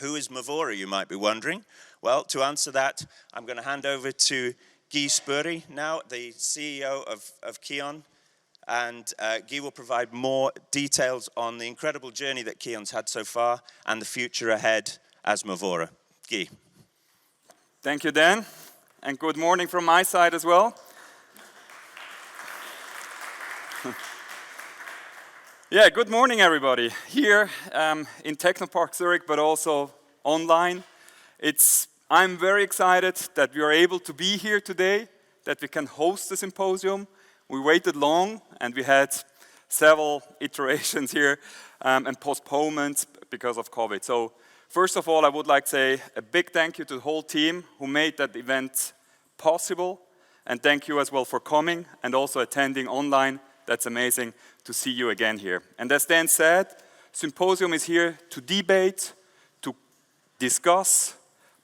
Who is Movora, you might be wondering? Well, to answer that, I'm going to hand over to Guy Spörri now, the CEO of KYON, and Guy will provide more details on the incredible journey that KYON's had so far and the future ahead as Movora. Guy. Thank you, Dan, and good morning from my side as well. Yeah, good morning everybody, here in Technopark Zurich, but also online. I'm very excited that we are able to be here today, that we can host the symposium. We waited long and we had several iterations here and postponements because of COVID. So first of all, I would like to say a big thank you to the whole team who made that event possible, and thank you as well for coming and also attending online. That's amazing to see you again here. And as Dan said, Symposium is here to debate, to discuss,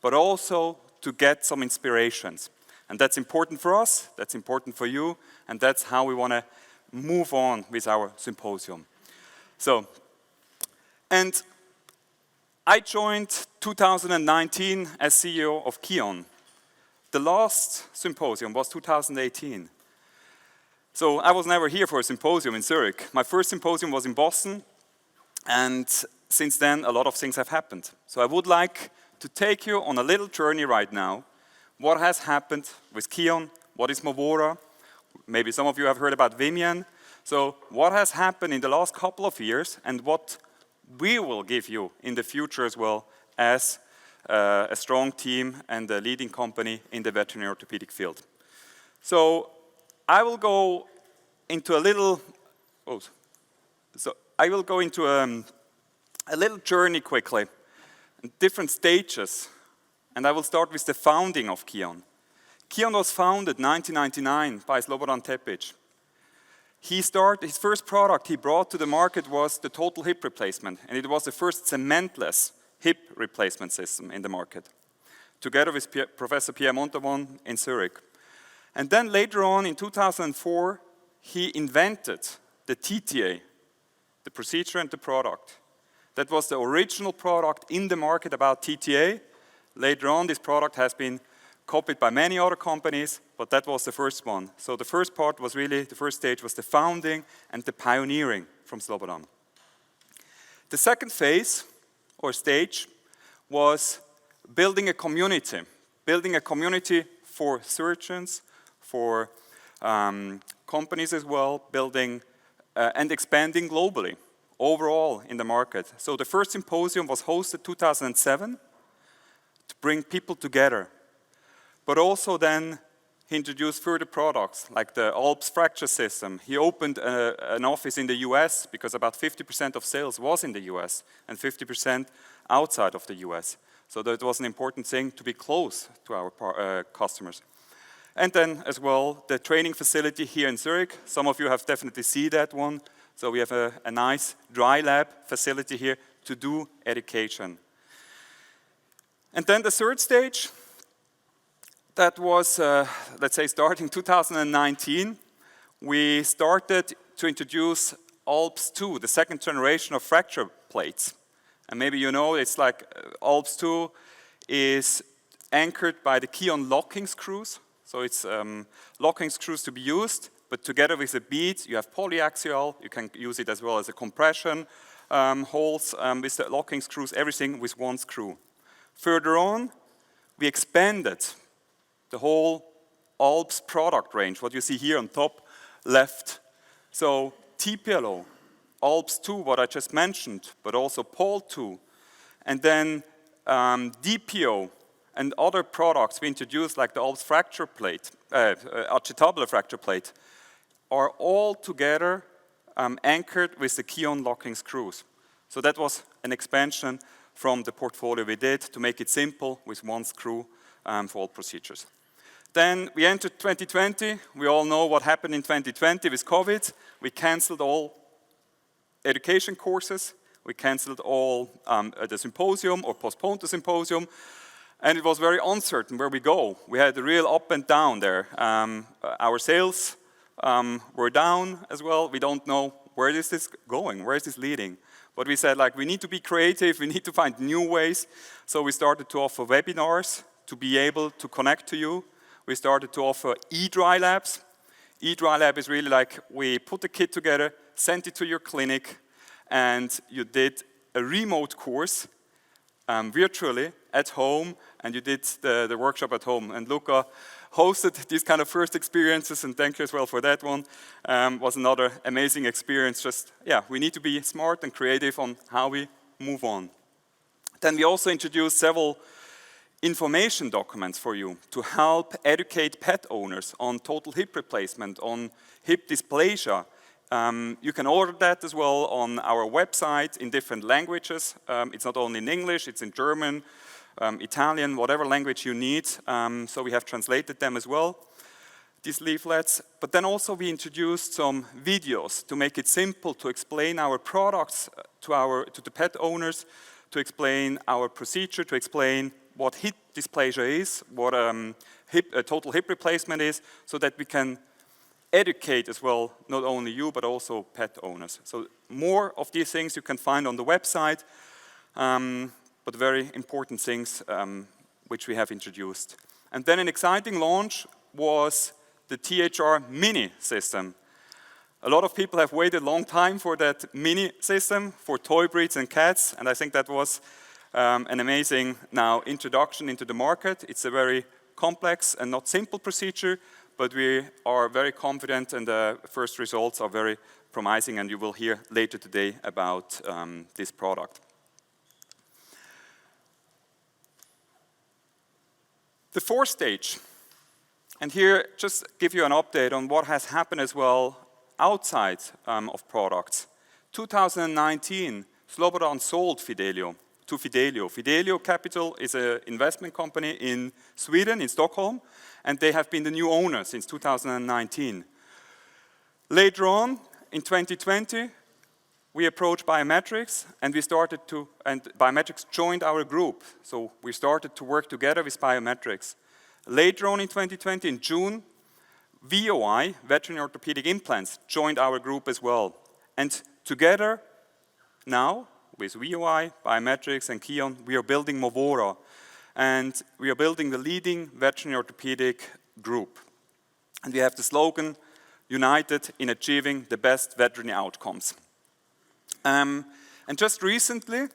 but also to get some inspirations. And that's important for us, that's important for you, and that's how we want to move on with our symposium. So, and I joined 2019 as CEO of KYON. The last symposium was 2018. So I was never here for a symposium in Zurich. My first symposium was in Boston, and since then a lot of things have happened. So I would like to take you on a little journey right now. What has happened with KYON? What is Movora? Maybe some of you have heard about Vimian. So what has happened in the last couple of years and what we will give you in the future as well as a strong team and a leading company in the veterinary orthopedic field. So I will go into a little, a little journey quickly, different stages, and I will start with the founding of KYON. KYON was founded in 1999 by Slobodan Tepic. His first product he brought to the market was the total hip replacement, and it was the first cementless hip replacement system in the market, together with Professor Pierre Montavon in Zurich. And then later on, in 2004, he invented the TTA, the procedure and the product. That was the original product in the market about TTA. Later on, this product has been copied by many other companies, but that was the first one. So the first part was really, the first stage was the founding and the pioneering from Slobodan. The second phase, or stage, was building a community for surgeons, for companies as well, building and expanding globally, overall in the market. So the first symposium was hosted 2007 to bring people together. But also then he introduced further products like the Alps fracture system. He opened an office in the US because about 50% of sales was in the US and 50% outside of the US. So that was an important thing to be close to our customers. And then as well, the training facility here in Zurich. Some of you have definitely seen that one. So we have a nice dry lab facility here to do education. And then the third stage, that was, let's say, starting 2019. We started to introduce Alps 2, the second generation of fracture plates. And maybe you know, it's like Alps 2 is anchored by the KYON locking screws. So it's locking screws to be used, but together with the beads, you have polyaxial. You can use it as well as a compression holes with the locking screws, everything with one screw. Further on, we expanded the whole Alps product range, what you see here on top left. So TPLO, Alps 2, what I just mentioned, but also POL 2, and then DPO, and other products we introduced, like the Alps fracture plate, acetabular fracture plate, are all together anchored with the KYON locking screws. So that was an expansion from the portfolio we did to make it simple with one screw for all procedures. Then we entered 2020. We all know what happened in 2020 with COVID. We canceled all education courses. We canceled all the symposium or postponed the symposium. And it was very uncertain where we go. We had a real up and down there. Our sales were down as well. We don't know where is this going? Where is this leading? But we said, like, we need to be creative, we need to find new ways. So we started to offer webinars to be able to connect to you. We started to offer e-dry labs. E-dry lab is really like, we put the kit together, sent it to your clinic, and you did a remote course virtually at home, and you did the workshop at home. And Luca hosted these kind of first experiences, and thank you as well for that one. Was another amazing experience. Just, yeah, we need to be smart and creative on how we move on. Then we also introduced several information documents for you to help educate pet owners on total hip replacement, on hip dysplasia. You can order that as well on our website in different languages. It's not only in English, it's in German, Italian, whatever language you need. So we have translated them as well, these leaflets. But then also we introduced some videos to make it simple to explain our products to the pet owners, to explain our procedure, to explain what hip dysplasia is, what total hip replacement is, so that we can educate as well, not only you, but also pet owners. So more of these things you can find on the website, but very important things which we have introduced. And then an exciting launch was the THR Mini system. A lot of people have waited a long time for that mini system for toy breeds and cats, and I think that was an amazing now introduction into the market. It's a very complex and not simple procedure, but we are very confident, and the first results are very promising, and you will hear later today about this product. The fourth stage, and here just give you an update on what has happened as well outside of products. 2019, Slobodan sold Fidelio to Fidelio. Fidelio Capital is an investment company in Sweden, in Stockholm, and they have been the new owner since 2019. Later on, in 2020, we approached Biometrics, and Biometrics joined our group. So we started to work together with Biometrics. Later on in 2020, in June, VOI, Veterinary Orthopedic Implants, joined our group as well. And together, now, with VOI, Biometrics, and KYON, we are building Movora. And we are building the leading veterinary orthopedic group. And we have the slogan, United in Achieving the Best Veterinary Outcomes. And just recently,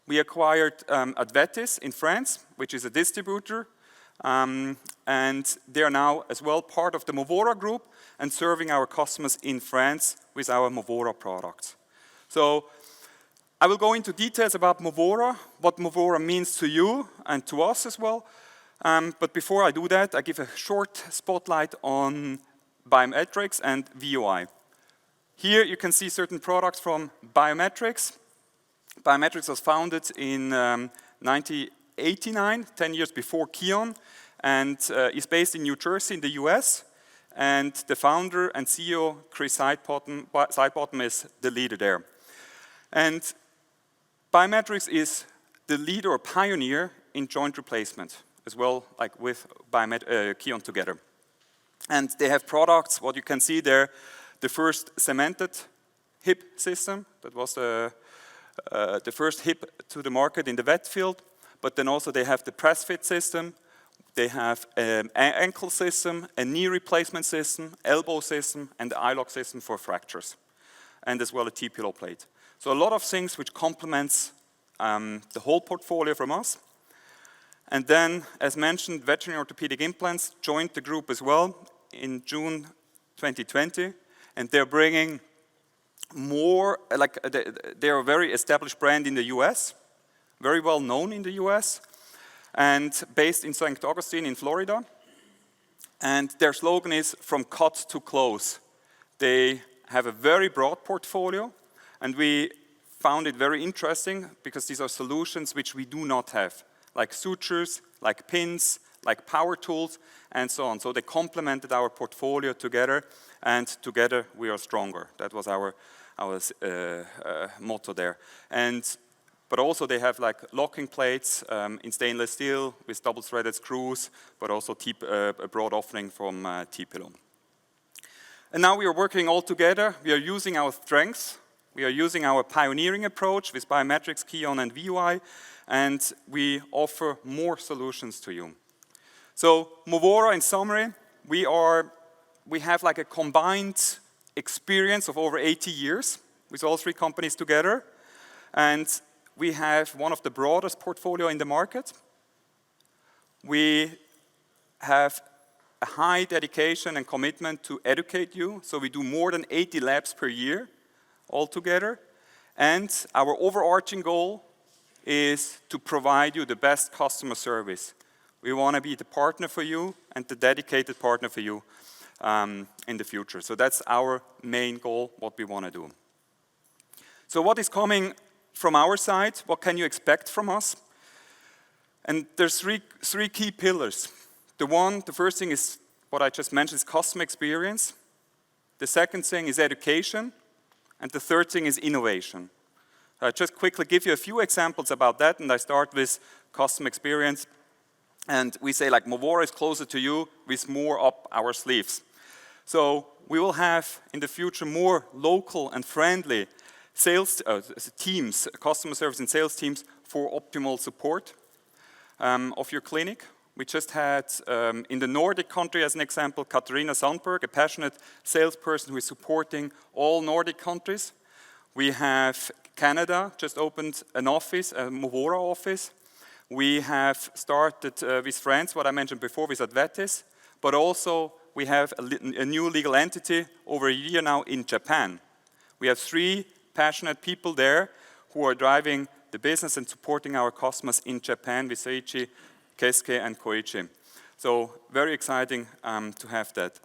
we acquired AOVET in France, which is a distributor. And they are now as well part of the Movora group and serving our customers in France with our Movora products. So I will go into details about Movora, what Movora means to you and to us as well. But before I do that, I give a short spotlight on Biometrics and VOI. Here you can see certain products from Biometrics. Biometrics was founded in 1989, 10 years before KYON, and is based in New Jersey in the US. And the founder and CEO, Chris Sidebottom, is the leader there. And Biometrics is the leader or pioneer in joint replacement, as well, like with KYON together. And they have products, what you can see there, the first cemented hip system, that was the first hip to the market in the vet field, but then also they have the press fit system, they have an ankle system, a knee replacement system, elbow system, and the eye-lock system for fractures, and as well a T-pillow plate. So a lot of things which complements the whole portfolio from us. And then, as mentioned, Veterinary Orthopedic Implants joined the group as well in June 2020, and they're bringing more, they're a very established brand in the US, very well known in the US, and based in St. Augustine in Florida. And their slogan is from cut to close. They have a very broad portfolio, and we found it very interesting because these are solutions which we do not have, like sutures, like pins, like power tools, and so on. So they complemented our portfolio together, and together we are stronger. That was our motto there. But also they have like locking plates in stainless steel with double-threaded screws, but also a broad offering from T-pillow. And now we are working all together. We are using our strengths. We are using our pioneering approach with biometrics, KYON, and VUI, and we offer more solutions to you. So Movora, in summary, we have like a combined experience of over 80 years with all three companies together, and we have one of the broadest portfolio in the market. We have a high dedication and commitment to educate you, so we do more than 80 labs per year altogether, and our overarching goal is to provide you the best customer service. We want to be the partner for you and the dedicated partner for you in the future. So that's our main goal, what we want to do. So what is coming from our side? What can you expect from us? And there's three key pillars. The first thing is what I just mentioned, is customer experience. The second thing is education. And the third thing is innovation. I'll just quickly give you a few examples about that, and I start with customer experience. And we say like Movora is closer to you with more up our sleeves. So we will have in the future more local and friendly sales teams, customer service and sales teams for optimal support of your clinic. We just had, in the Nordic country as an example, Katarina Sandberg, a passionate salesperson who is supporting all Nordic countries. We have Canada, just opened an office, a Movora office. We have started with France, what I mentioned before, with AOVET, but also we have a new legal entity over a year now in Japan. We have 3 passionate people there who are driving the business and supporting our customers in Japan with Seiichi, Keisuke, and Koichi. So very exciting to have that.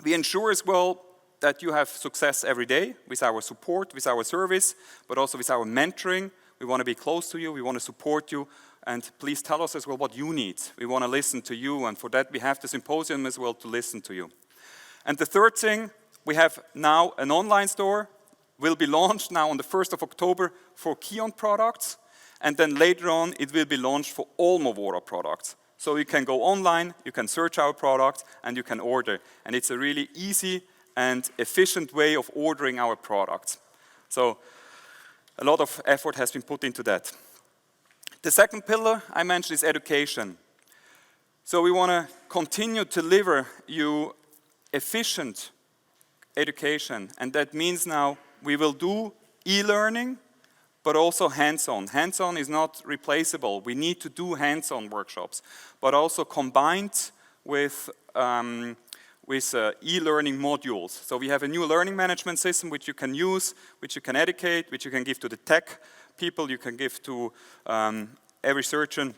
We ensure as well that you have success every day with our support, with our service, but also with our mentoring. We want to be close to you, we want to support you, and please tell us as well what you need. We want to listen to you, and for that we have the Symposium as well to listen to you. And the third thing, we have now an online store, will be launched now on the 1st of October for KYON products, and then later on it will be launched for all Movora products. So you can go online, you can search our products, and you can order. And it's a really easy and efficient way of ordering our products. So a lot of effort has been put into that. The second pillar I mentioned is education. So we want to continue to deliver you efficient education, and that means now we will do e-learning, but also hands-on. Hands-on is not replaceable. We need to do hands-on workshops, but also combined with e-learning modules. So we have a new learning management system which you can use, which you can educate, which you can give to the tech people, you can give to every surgeon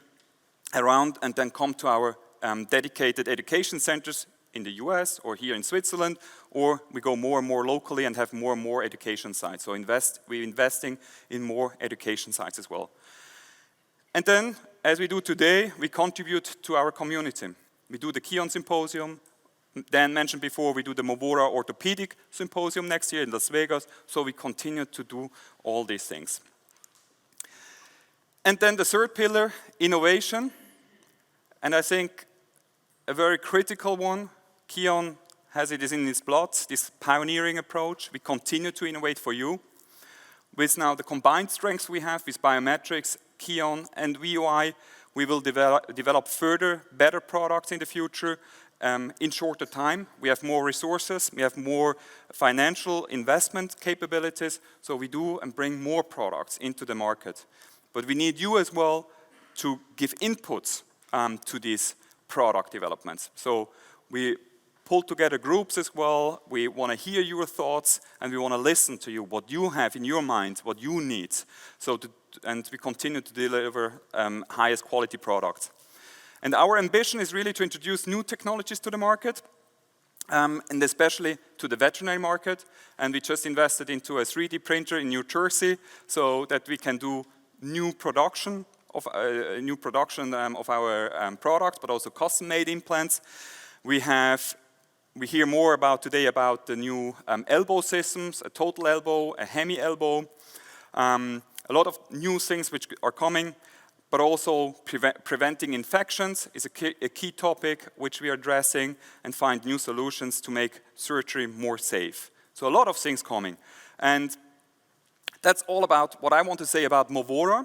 around, and then come to our dedicated education centers in the US or here in Switzerland, or we go more and more locally and have more and more education sites. So we're investing in more education sites as well. And then, as we do today, we contribute to our community. We do the KYON Symposium. Dan mentioned before, we do the Movora Orthopedic Symposium next year in Las Vegas, so we continue to do all these things. And then the third pillar, innovation, and I think a very critical one. KYON has it in its blood, this pioneering approach. We continue to innovate for you. With now the combined strengths we have with biometrics, KYON, and VUI, we will develop further, better products in the future in shorter time. We have more resources, we have more financial investment capabilities, so we do and bring more products into the market. But we need you as well to give inputs to these product developments. So we pull together groups as well. We want to hear your thoughts, and we want to listen to you, what you have in your mind, what you need. And we continue to deliver highest quality products. And our ambition is really to introduce new technologies to the market, and especially to the veterinary market. And we just invested into a 3D printer in New Jersey so that we can do new production of our products, but also custom-made implants. We hear more today about the new elbow systems, a total elbow, a hemi elbow, a lot of new things which are coming. but also preventing infections is a key topic which we are addressing, and find new solutions to make surgery more safe. So a lot of things coming. And that's all about what I want to say about movora.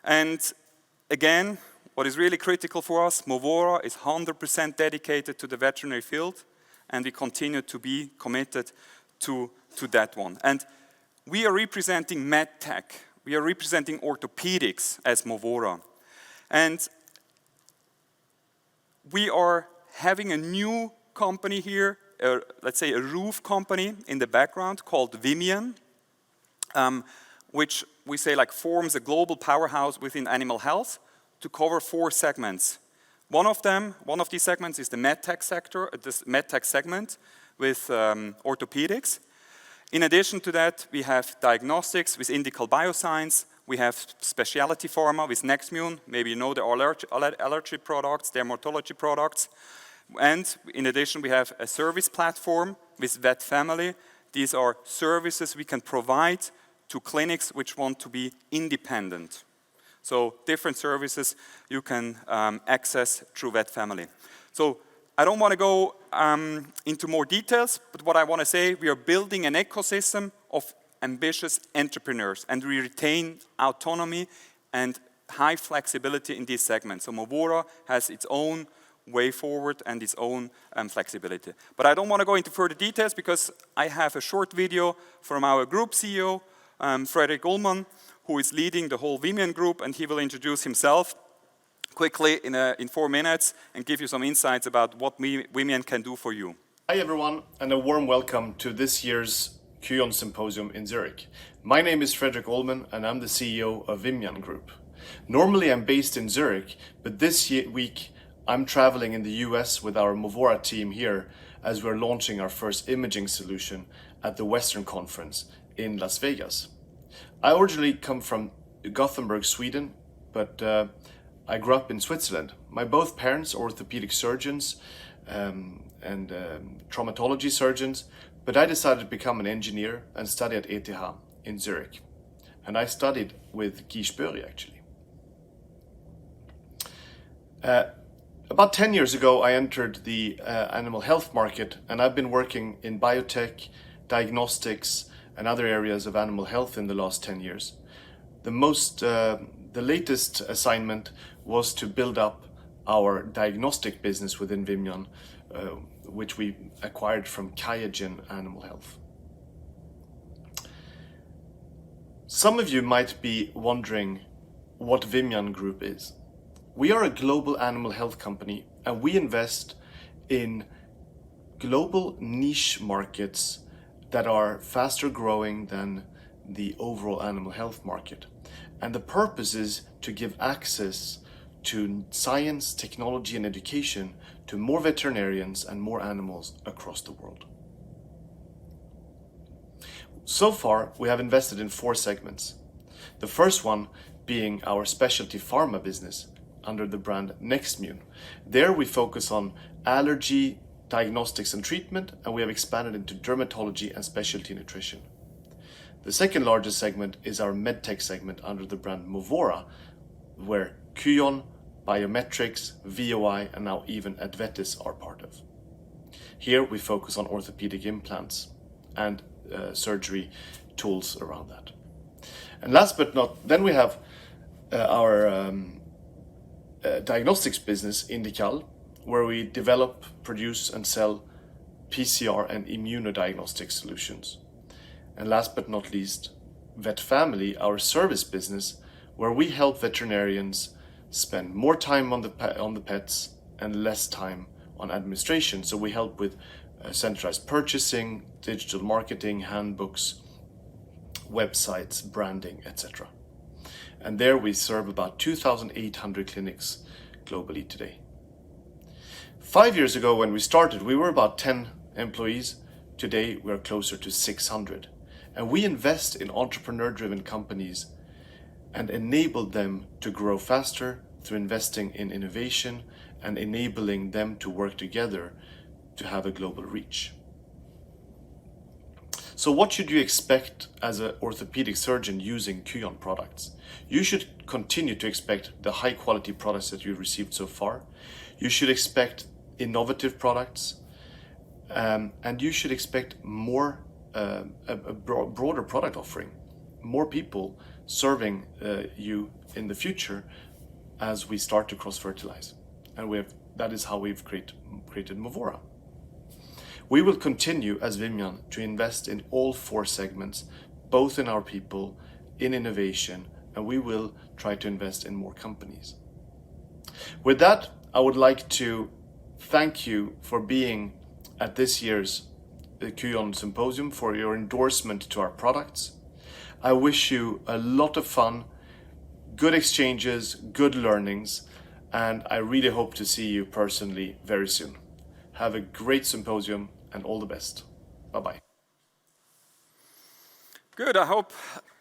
And again, what is really critical for us, movora is 100% dedicated to the veterinary field, and we continue to be committed to that one. And we are representing medtech. We are representing orthopedics as movora. And we are having a new company here, let's say a roof company in the background called Vimian, which we say like forms a global powerhouse within animal health to cover 4 segments. One of these segments is the medtech sector, this medtech segment with orthopedics. In addition to that, we have diagnostics with Indical Bioscience. We have specialty pharma with Nextmune. Maybe you know the allergy products, dermatology products. And in addition, we have a service platform with Vet Family. These are services we can provide to clinics which want to be independent. So different services you can access through Vet Family. So I don't want to go into more details, but what I want to say, we are building an ecosystem of ambitious entrepreneurs, and we retain autonomy and high flexibility in these segments. So movora has its own way forward and its own flexibility. But I don't want to go into further details because I have a short video from our group CEO, Fredrik Ullman, who is leading the whole Vimian group, and he will introduce himself quickly in 4 minutes and give you some insights about what Vimian can do for you. Hi everyone, and a warm welcome to this year's KYON Symposium in Zurich. My name is Fredrik Ullman and I'm the CEO of Vimian Group. Normally I'm based in Zurich, but this week I'm traveling in the US with our movora team here as we're launching our first imaging solution at the Western Conference in Las Vegas. I originally come from Gothenburg, Sweden, but I grew up in Switzerland. My both parents are orthopedic surgeons and traumatology surgeons, but I decided to become an engineer and study at ETH in Zurich. And I studied with Guy Spörri actually. About 10 years ago, I entered the animal health market, and I've been working in biotech, diagnostics, and other areas of animal health in the last 10 years. The latest assignment was to build up our diagnostic business within Vimian, which we acquired from KYON Animal Health. Some of you might be wondering what Vimian Group is. We are a global animal health company, and we invest in global niche markets that are faster growing than the overall animal health market. And the purpose is to give access to science, technology, and education to more veterinarians and more animals across the world. So far, we have invested in 4 segments. The first one being our specialty pharma business under the brand Nextmune. There we focus on allergy, diagnostics and treatment, and we have expanded into dermatology and specialty nutrition. The second largest segment is our medtech segment under the brand Movora, where KYON, Biometrics, VOI, and now even Advetis are part of. Here we focus on orthopedic implants and surgery tools around that. And last but not, then we have our diagnostics business, Indical, where we develop, produce, and sell PCR and immunodiagnostic solutions. And last but not least, Vet Family, our service business, where we help veterinarians spend more time on the pets and less time on administration. So we help with centralized purchasing, digital marketing, handbooks, websites, branding, etc. And there we serve about 2,800 clinics globally today. 5 years ago when we started, we were about 10 employees. Today we're closer to 600. And we invest in entrepreneur-driven companies and enable them to grow faster through investing in innovation and enabling them to work together to have a global reach. So what should you expect as an orthopedic surgeon using KYON products? You should continue to expect the high quality products that you've received so far. You should expect innovative products, and you should expect more, a broader product offering, more people serving you in the future as we start to cross-fertilize. And that is how we've created Movora. We will continue as Vimian to invest in all 4 segments, both in our people, in innovation, and we will try to invest in more companies. With that, I would like to thank you for being at this year's KYON Symposium, for your endorsement to our products. I wish you a lot of fun, good exchanges, good learnings, and I really hope to see you personally very soon. Have a great symposium and all the best. Bye-bye. Good, I hope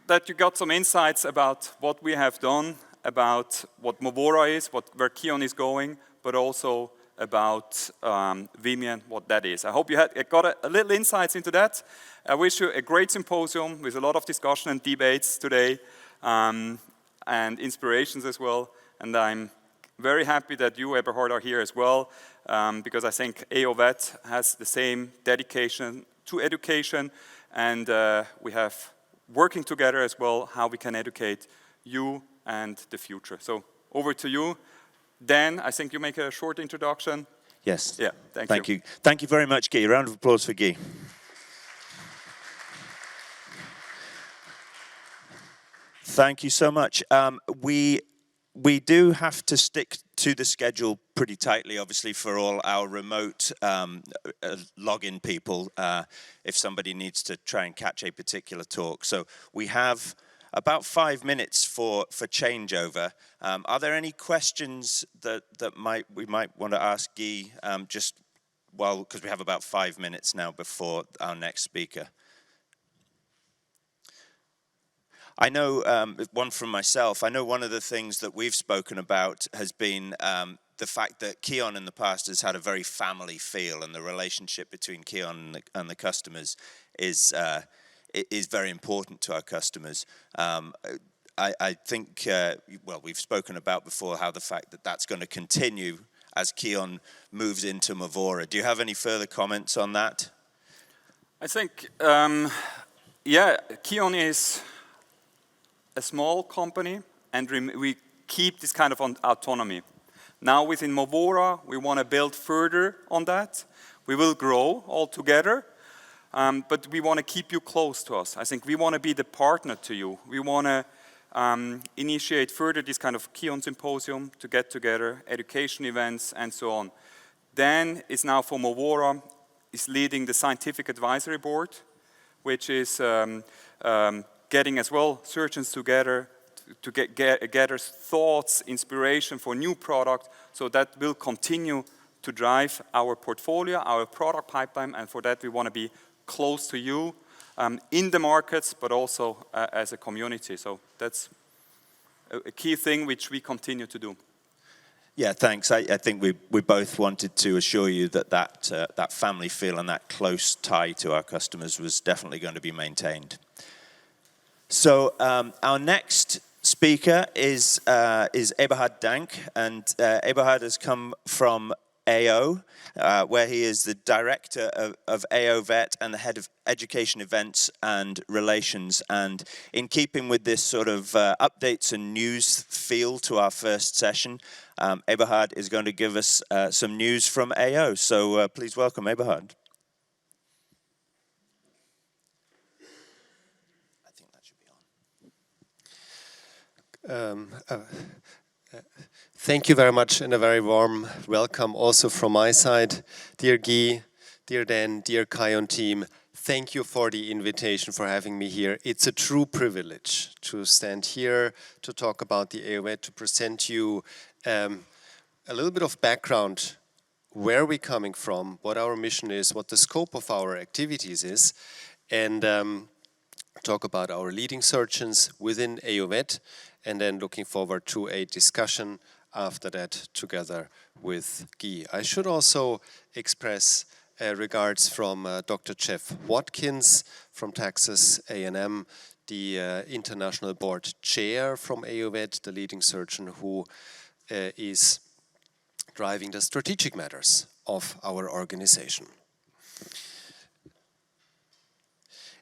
that you got some insights about what we have done, about what Movora is, where KYON is going, but also about Vimian, what that is. I hope you got a little insights into that. I wish you a great symposium with a lot of discussion and debates today, and inspirations as well. And I'm very happy that you, Eberhard, are here as well, because I think AOVET has the same dedication to education, and we have working together as well how we can educate you and the future. So over to you. Dan, I think you make a short introduction. Yes. Yeah, thank you. Thank you very much, Guy. A round of applause for Guy. Thank you so much. We do have to stick to the schedule pretty tightly, obviously, for all our remote login people, if somebody needs to try and catch a particular talk. So we have about 5 minutes for changeover. Are there any questions that we might want to ask Guy, because we have about 5 minutes now before our next speaker? I know, one from myself, I know one of the things that we've spoken about has been the fact that KYON in the past has had a very family feel, and the relationship between KYON and the customers is very important to our customers. I think, well, we've spoken about before how the fact that that's going to continue as KYON moves into Movora. Do you have any further comments on that? I think, yeah, KYON is a small company, and we keep this kind of autonomy. Now within Movora, we want to build further on that. We will grow all together, but we want to keep you close to us. I think we want to be the partner to you. We want to initiate further this kind of KYON Symposium to get together, education events, and so on. Dan is now for Movora, is leading the scientific advisory board, which is getting as well surgeons together to gather thoughts, inspiration for new product, so that will continue to drive our portfolio, our product pipeline, and for that we want to be close to you in the markets, but also as a community. So that's a key thing which we continue to do. Yeah, thanks. I think we both wanted to assure you that family feel and that close tie to our customers was definitely going to be maintained. So our next speaker is Eberhard Denk, and Eberhard has come from AO, where he is the director of AOVET and the head of education events and relations. And in keeping with this sort of updates and news feel to our first session, Eberhard is going to give us some news from AO. So please welcome Eberhard. Thank you very much, and a very warm welcome also from my side. Dear Guy, dear Dan, dear KYON team, thank you for the invitation, for having me here. It's a true privilege to stand here, to talk about the AOVET, to present you a little bit of background, where we're coming from, what our mission is, what the scope of our activities is, and talk about our leading surgeons within AOVET, and then looking forward to a discussion after that together with Guy. I should also express regards from Dr. Jeff Watkins from Texas A&M, the International Board Chair from AOVET, the leading surgeon who is driving the strategic matters of our organization.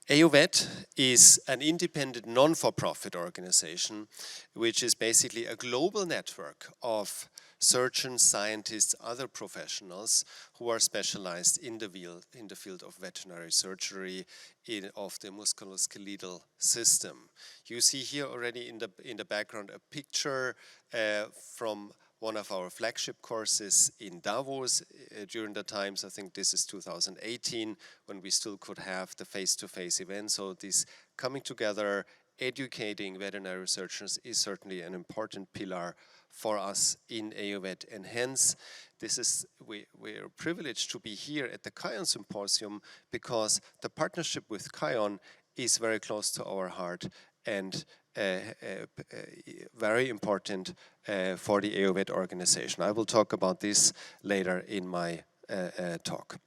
AOVET is an independent non-for-profit organization which is basically a global network of surgeons, scientists, other professionals who are specialized in the field of veterinary surgery of the musculoskeletal system. You see here already in the background a picture from one of our flagship courses in Davos during the times, I think this is 2018, when we still could have the face-to-face event. So this coming together, educating veterinary surgeons is certainly an important pillar for us in AOVET, and hence we're privileged to be here at the KYON Symposium because the partnership with KYON is very close to our heart and very important for the AOVET organization. I will talk about this later in my talk.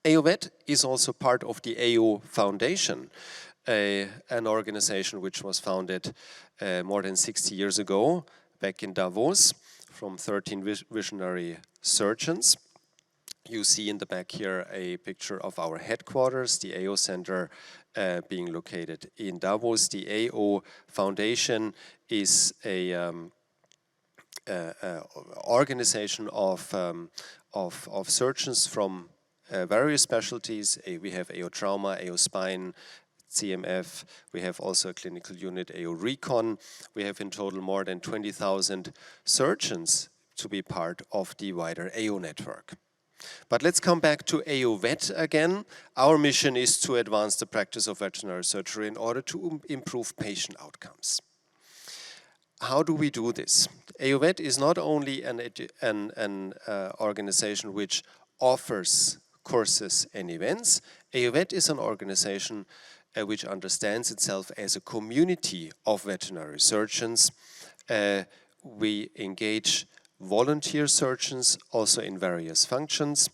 AOVET is also part of the AO Foundation, an organization which was founded more than 60 years ago, back in Davos, from 13 visionary surgeons. You see in the back here a picture of our headquarters, the AO Center being located in Davos. The AO Foundation is a organization of surgeons from various specialties. We have AO Trauma, AO Spine, CMF, we have also a clinical unit, AO Recon. We have in total more than 20,000 surgeons to be part of the wider AO network. But let's come back to AOVET again. Our mission is to advance the practice of veterinary surgery in order to improve patient outcomes. How do we do this? AOVET is not only an organization which offers courses and events. AOVET is an organization which understands itself as a community of veterinary surgeons. We engage volunteer surgeons also in various functions.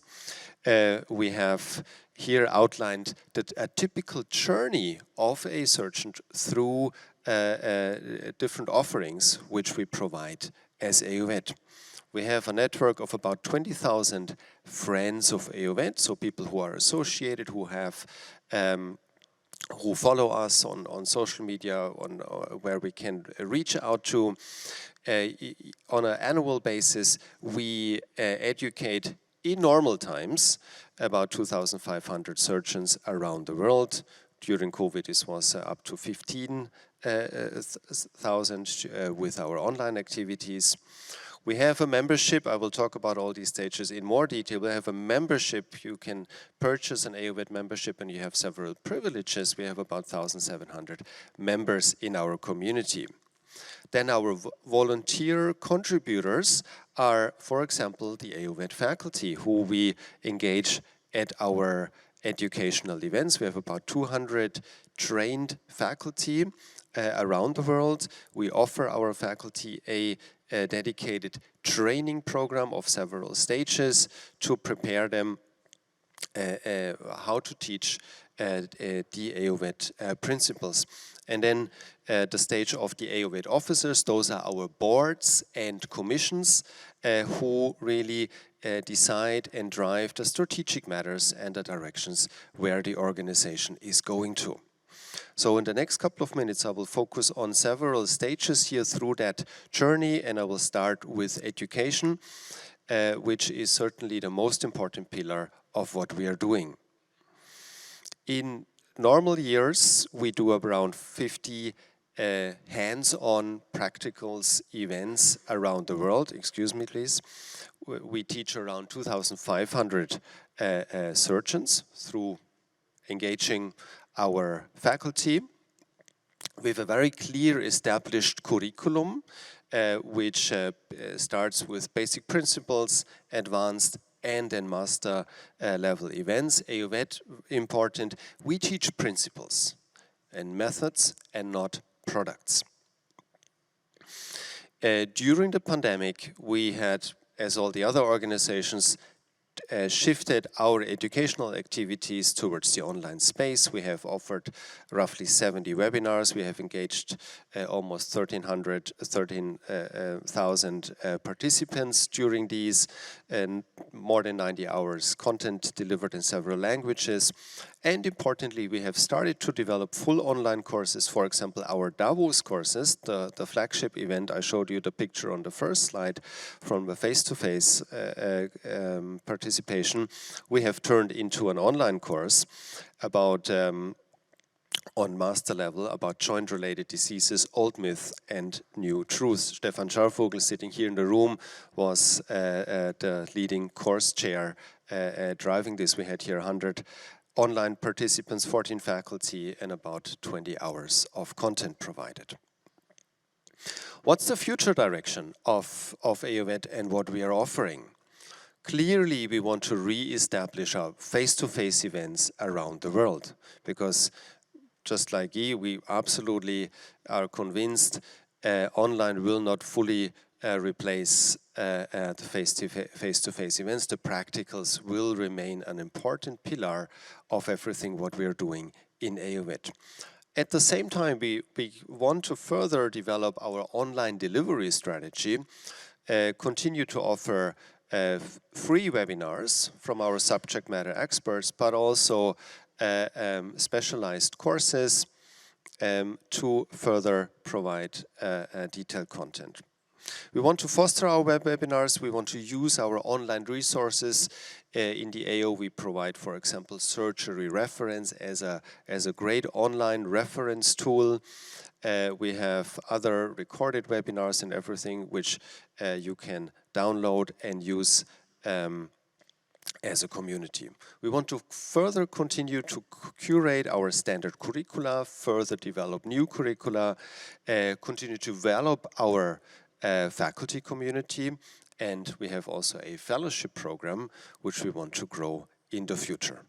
We have here outlined a typical journey of a surgeon through different offerings which we provide as AOVET. We have a network of about 20,000 friends of AOVET, so people who are associated, who have who follow us on social media, where we can reach out to. On an annual basis, we educate in normal times about 2,500 surgeons around the world. During COVID, this was up to 15,000 with our online activities. We have a membership. I will talk about all these stages in more detail. We have a membership. You can purchase an AOVET membership and you have several privileges. We have about 1,700 members in our community. Then our volunteer contributors are, for example, the AOVET faculty who we engage at our educational events. We have about 200 trained faculty around the world. We offer our faculty a dedicated training program of several stages to prepare them how to teach the AOVET principles. And then the stage of the AOVET officers, those are our boards and commissions who really decide and drive the strategic matters and the directions where the organization is going to. So in the next couple of minutes, I will focus on several stages here through that journey, and I will start with education, which is certainly the most important pillar of what we are doing. In normal years, we do around 50 hands-on practicals events around the world. Excuse me, please. We teach around 2,500 surgeons through engaging our faculty. We have a very clear established curriculum, which starts with basic principles, advanced and then master level events. AOVET, important, we teach principles and methods and not products. During the pandemic, we had, as all the other organizations, shifted our educational activities towards the online space. We have offered roughly 70 webinars. We have engaged almost 13,000 participants during these, and more than 90 hours content delivered in several languages. And importantly, we have started to develop full online courses. For example, our Davos courses, the flagship event. I showed you the picture on the first slide from the face-to-face participation. We have turned into an online course about on master level about joint-related diseases, old myths and new truths. Stefan Scharvogel, sitting here in the room, was the leading course chair driving this. We had here 100 online participants, 14 faculty, and about 20 hours of content provided. What's the future direction of AOVET and what we are offering? Clearly, we want to re-establish our face-to-face events around the world, because just like Guy, we absolutely are convinced online will not fully replace the face-to-face events. The practicals will remain an important pillar of everything what we are doing in AOVET. At the same time, we want to further develop our online delivery strategy, continue to offer free webinars from our subject matter experts, but also specialized courses to further provide detailed content. We want to foster our web webinars. We want to use our online resources. In the AO, we provide, for example, surgery reference as a great online reference tool. We have other recorded webinars and everything which you can download and use as a community. We want to further continue to curate our standard curricula, further develop new curricula, continue to develop our faculty community, and we have also a fellowship program which we want to grow in the future.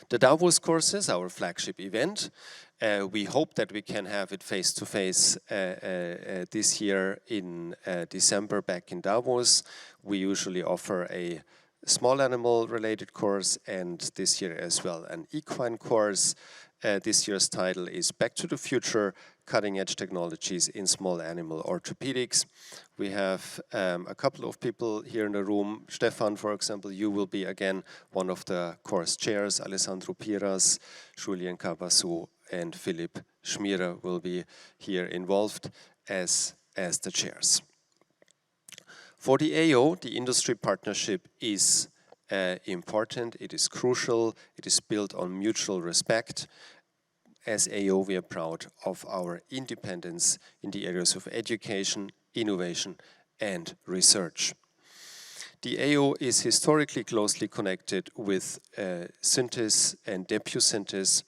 The Davos courses, our flagship event, we hope that we can have it face-to-face this year in December back in Davos. We usually offer a small animal related course, and this year as well an equine course. This year's title is Back to the Future, Cutting Edge Technologies in Small Animal Orthopedics. We have a couple of people here in the room. Stefan, for example, you will be again one of the course chairs. Alessandro Piras, Julien Cabassou and Philipp Schmierer will be here involved as the chairs. For the AO, the industry partnership is important, it is crucial, it is built on mutual respect. As AO, we are proud of our independence in the areas of education, innovation, and research. The AO is historically closely connected with Synthes and DepuSynthes,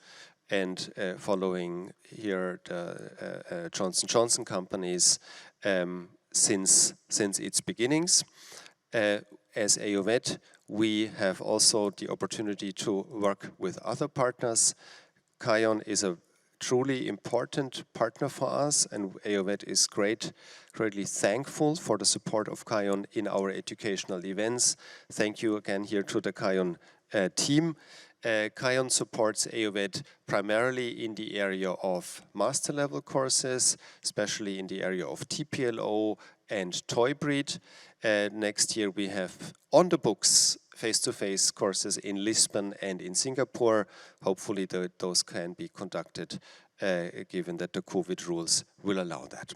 and following here the Johnson & Johnson companies since its beginnings. As AOVET, we have also the opportunity to work with other partners. KYON is a truly important partner for us, and AOVET is greatly thankful for the support of KYON in our educational events. Thank you again here to the KYON team. KYON supports AOVET primarily in the area of master level courses, especially in the area of TPLO and toy breed. Next year we have on the books face-to-face courses in Lisbon and in Singapore. Hopefully those can be conducted given that the COVID rules will allow that.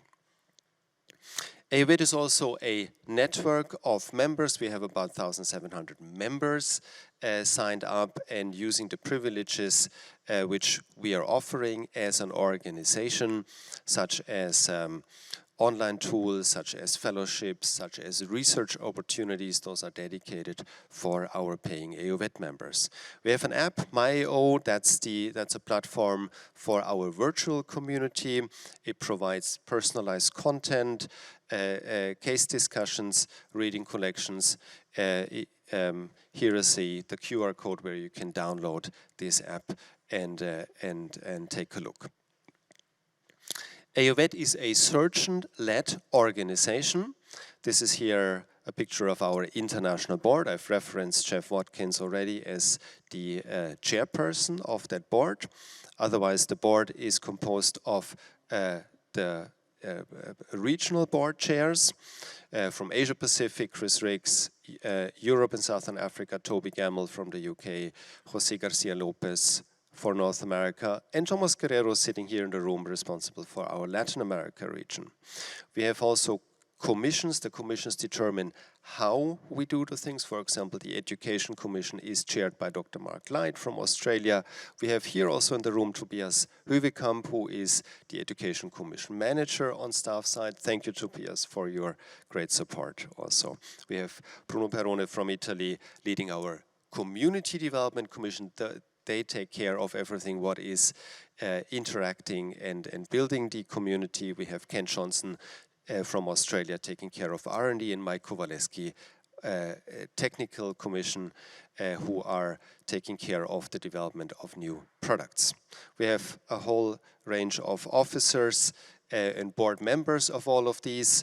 AOVET is also a network of members. We have about 1,700 members signed up and using the privileges which we are offering as an organization, such as online tools, such as fellowships, such as research opportunities. Those are dedicated for our paying AOVET members. We have an app, MyAO, that's a platform for our virtual community. It provides personalized content, case discussions, reading collections. Here is the QR code where you can download this app and take a look. AOVET is a surgeon-led organization. This is here a picture of our international board. I've referenced Jeff Watkins already as the chairperson of that board. Otherwise, the board is composed of the regional board chairs from Asia Pacific, Chris Riggs, Europe and Southern Africa, Toby Gamble from the UK, Jose Garcia Lopez for North America, and Thomas Guerrero sitting here in the room responsible for our Latin America region. We have also commissions. The commissions determine how we do the things. For example, the Education Commission is chaired by Dr. Mark Light from Australia. We have here also in the room Tobias Hövekamp, who is the Education Commission manager on staff side. Thank you, Tobias, for your great support also. We have Bruno Perrone from Italy leading our Community Development Commission. They take care of everything what is interacting and building the community. We have Ken Johnson from Australia taking care of R&D, and Mike Kowaleski, Technical Commission, who are taking care of the development of new products. We have a whole range of officers and board members of all of these,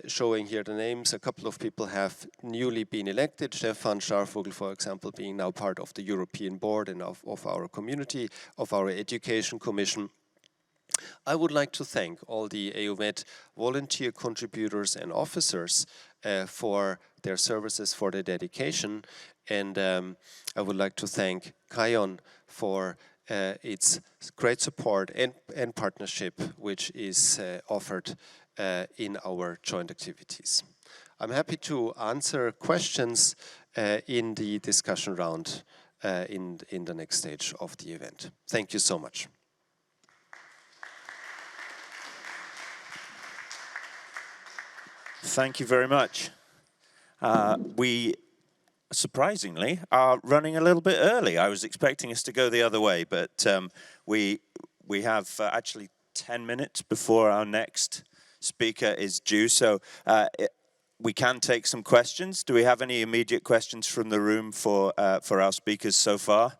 showing here the names. A couple of people have newly been elected. Stefan Scharvogel, for example, being now part of the European board and of our community, of our Education Commission. I would like to thank all the AOVET volunteer contributors and officers for their services, for their dedication, and I would like to thank KYON for its great support and partnership which is offered in our joint activities. I'm happy to answer questions in the discussion round in the next stage of the event. Thank you so much. Thank you very much. We, surprisingly, are running a little bit early. I was expecting us to go the other way, but we have actually 10 minutes before our next speaker is due, so we can take some questions. Do we have any immediate questions from the room for our speakers so far?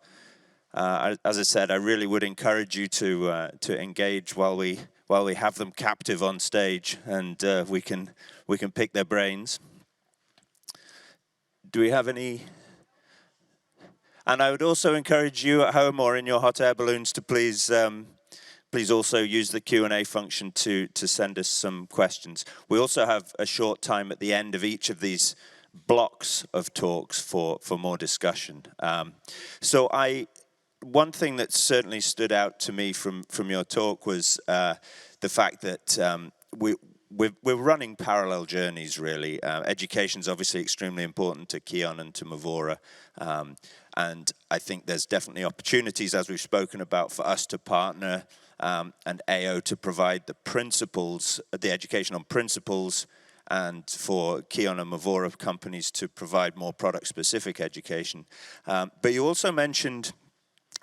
As I said, I really would encourage you to engage while we have them captive on stage, and we can pick their brains. Do we have any? And I would also encourage you at home or in your hot air balloons to please also use the Q&A function to send us some questions. We also have a short time at the end of each of these blocks of talks for more discussion. So one thing that certainly stood out to me from your talk was the fact that we're running parallel journeys, really. Education's obviously extremely important to KYON and to Movora, and I think there's definitely opportunities, as we've spoken about, for us to partner and AO to provide the principles, the education on principles, and for KYON and Movora companies to provide more product-specific education. But you also mentioned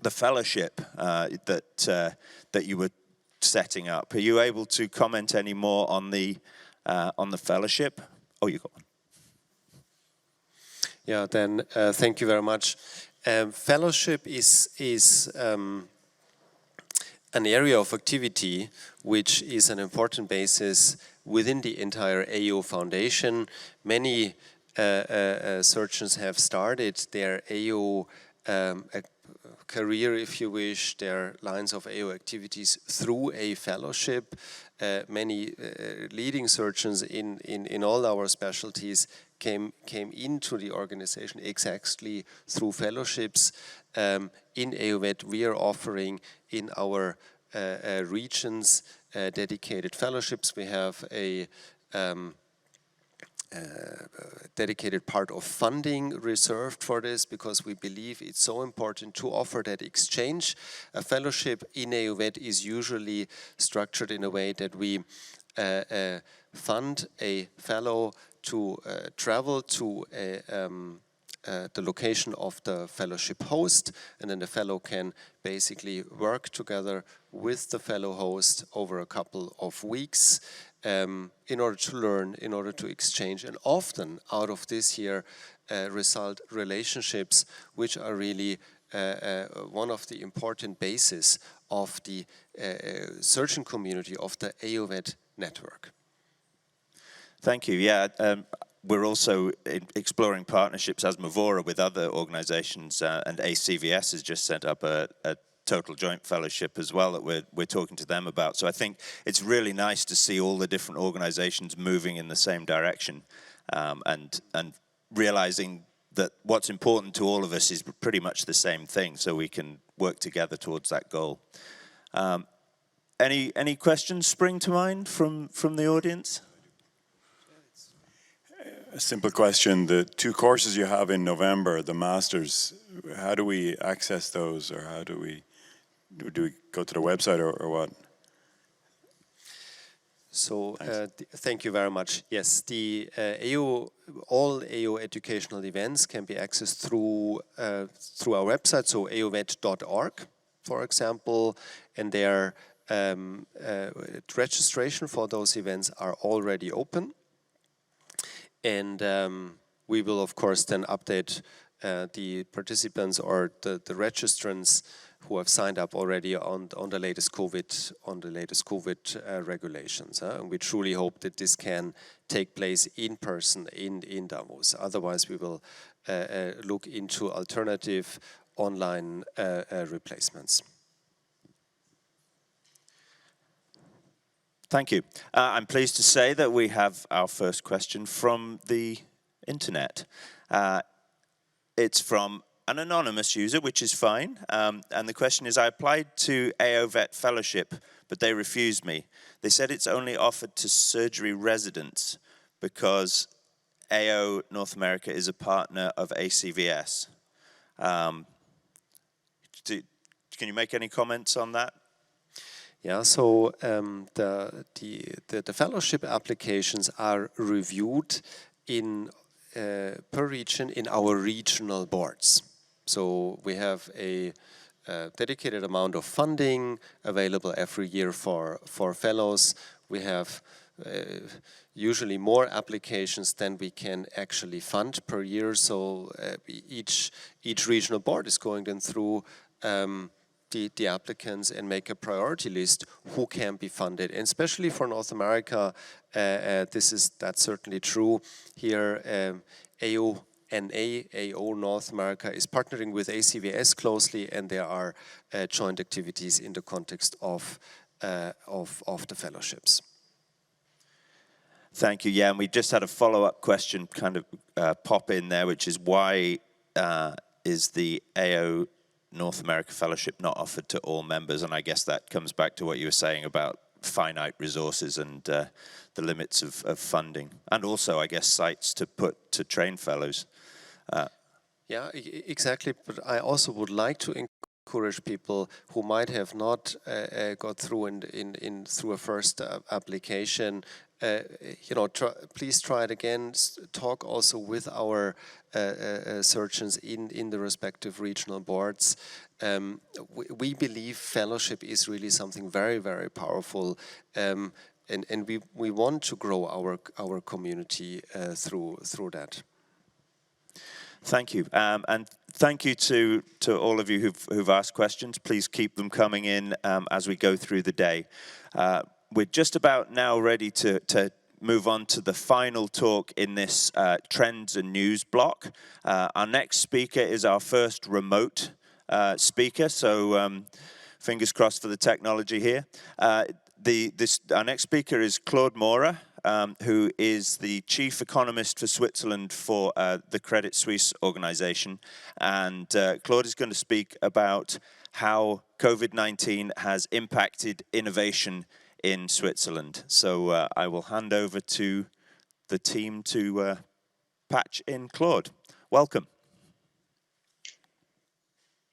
the fellowship that you were setting up. Are you able to comment any more on the fellowship? Oh, you got one. Yeah, then thank you very much. Fellowship is an area of activity which is an important basis within the entire AO Foundation. Many surgeons have started their AO career, if you wish, their lines of AO activities through a fellowship. Many leading surgeons in all our specialties came into the organization exactly through fellowships. In AOVET, we are offering in our regions dedicated fellowships. We have a dedicated part of funding reserved for this because we believe it's so important to offer that exchange. A fellowship in AOVET is usually structured in a way that we fund a fellow to travel to the location of the fellowship host, and then the fellow can basically work together with the fellow host over a couple of weeks in order to learn, in order to exchange, and often out of this here result relationships which are really one of the important bases of the surgeon community of the AOVET network. Thank you. Yeah, we're also exploring partnerships as Movora with other organizations, and ACVS has just set up a total joint fellowship as well that we're talking to them about. So I think it's really nice to see all the different organizations moving in the same direction, and realizing that what's important to all of us is pretty much the same thing, so we can work together towards that goal. Any questions spring to mind from the audience? A simple question, the 2 courses you have in November, the masters, how do we access those, or how do we go to the website, or what? So thank you very much. Yes, the all AO educational events can be accessed through our website, so aovet.org, for example, and their registration for those events are already open. And we will, of course, then update the participants or the registrants who have signed up already on the latest COVID regulations. And we truly hope that this can take place in person in Davos. Otherwise, we will look into alternative online replacements. Thank you. I'm pleased to say that we have our first question from the internet. It's from an anonymous user, which is fine. And the question is, I applied to AOVET fellowship, but they refused me. They said it's only offered to surgery residents because AO North America is a partner of ACVS. Can you make any comments on that? Yeah, so the fellowship applications are reviewed per region in our regional boards. So we have a dedicated amount of funding available every year for fellows. We have usually more applications than we can actually fund per year. So each regional board is going then through the applicants and make a priority list who can be funded. And especially for North America, that's certainly true. Here, AO North America is partnering with ACVS closely, and there are joint activities in the context of the fellowships. Thank you. Yeah, and we just had a follow-up question kind of pop in there, which is why is the AO North America Fellowship not offered to all members? And I guess that comes back to what you were saying about finite resources and the limits of funding, and also, I guess, sites to train fellows. Yeah, exactly. But I also would like to encourage people who might have not got through through a first application. Please try it again. Talk also with our surgeons in the respective regional boards. We believe fellowship is really something very, very powerful, and we want to grow our community through that. Thank you, and thank you to all of you who've asked questions. Please keep them coming in as we go through the day. We're just about now ready to move on to the final talk in this trends and news block. Our next speaker is our first remote speaker, so fingers crossed for the technology here. Our next speaker is Claude Maurer, who is the chief economist for Switzerland for the Credit Suisse organization. And Claude is going to speak about how COVID-19 has impacted innovation in Switzerland. So I will hand over to the team to patch in Claude. Welcome.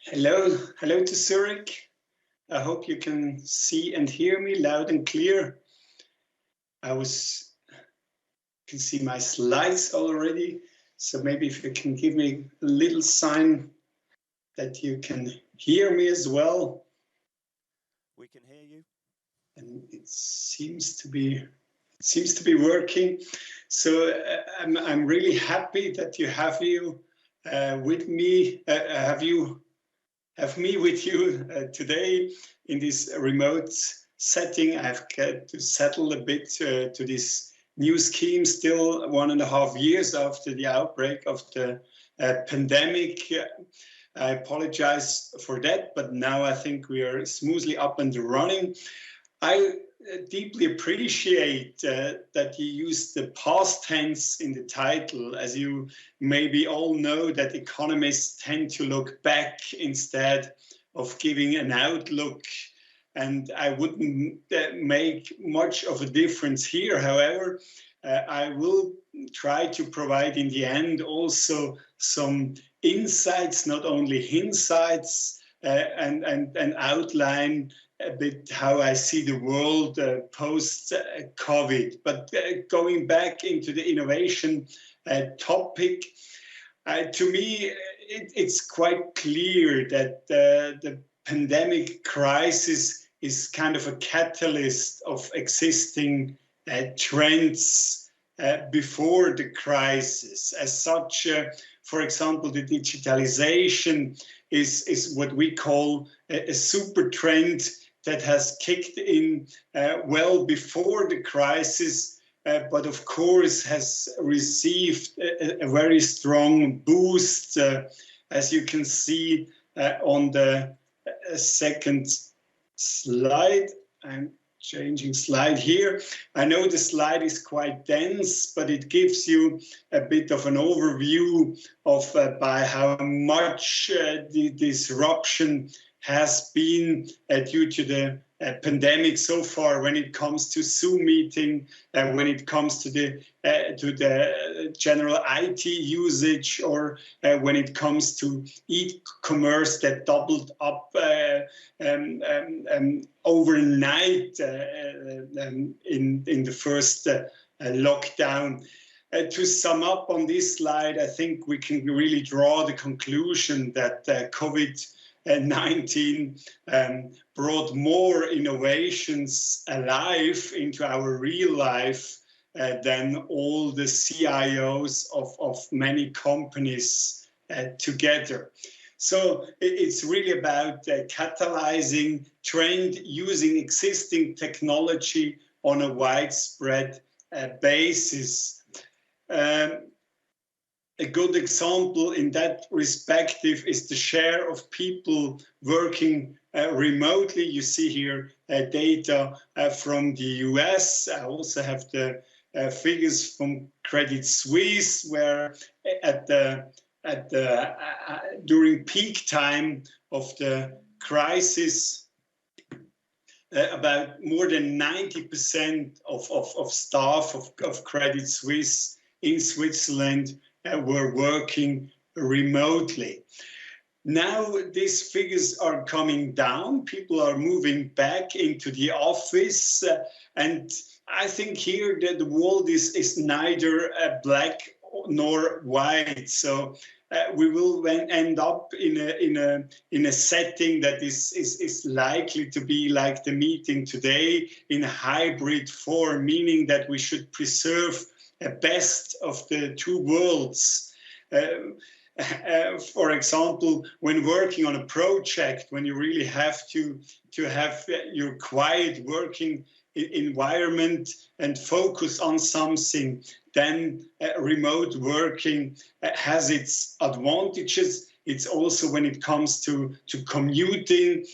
Hello to Zurich. I hope you can see and hear me loud and clear. You can see my slides already. So maybe if you can give me a little sign that you can hear me as well. We can hear you. And it seems to be working. So I'm really happy that you have with me. Have me with you today in this remote setting. I've got to settle a bit to this new scheme still 1.5 years after the outbreak of the pandemic. I apologize for that, but now I think we are smoothly up and running. I deeply appreciate that you use the past tense in the title. As you maybe all know, that economists tend to look back instead of giving an outlook. And I wouldn't make much of a difference here. However, I will try to provide in the end also some insights, not only insights, and outline a bit how I see the world post-COVID. But going back into the innovation topic, to me, it's quite clear that the pandemic crisis is kind of a catalyst of existing trends before the crisis. As such, for example, the digitalization is what we call a super trend that has kicked in well before the crisis, but of course has received a very strong boost, as you can see on the second slide. I'm changing slide here. I know the slide is quite dense, but it gives you a bit of an overview of by how much the disruption has been due to the pandemic so far, when it comes to Zoom meeting, when it comes to the general IT usage, or when it comes to e-commerce that doubled up overnight in the first lockdown. To sum up on this slide, I think we can really draw the conclusion that COVID-19 brought more innovations alive into our real life than all the CIOs of many companies together. So it's really about catalyzing trend using existing technology on a widespread basis. A good example in that respective is the share of people working remotely. You see here data from the US. I also have the figures from Credit Suisse, where during peak time of the crisis, about more than 90% of staff of Credit Suisse in Switzerland were working remotely. Now these figures are coming down. People are moving back into the office. And I think here that the world is neither black nor white. So we will end up in a setting that is likely to be like the meeting today, in a hybrid form, meaning that we should preserve a best of the two worlds. For example, when working on a project, when you really have to have your quiet working environment and focus on something, then remote working has its advantages. It's also when it comes to commuting.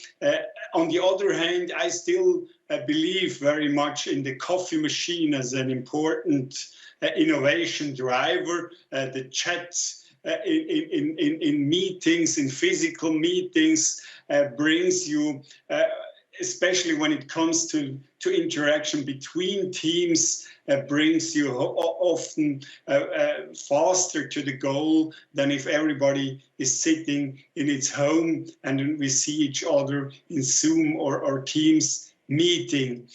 On the other hand, I still believe very much in the coffee machine as an important innovation driver. The chats in meetings, in physical meetings, brings you, especially when it comes to interaction between teams, brings you often faster to the goal than if everybody is sitting in its home and we see each other in Zoom or Teams meeting.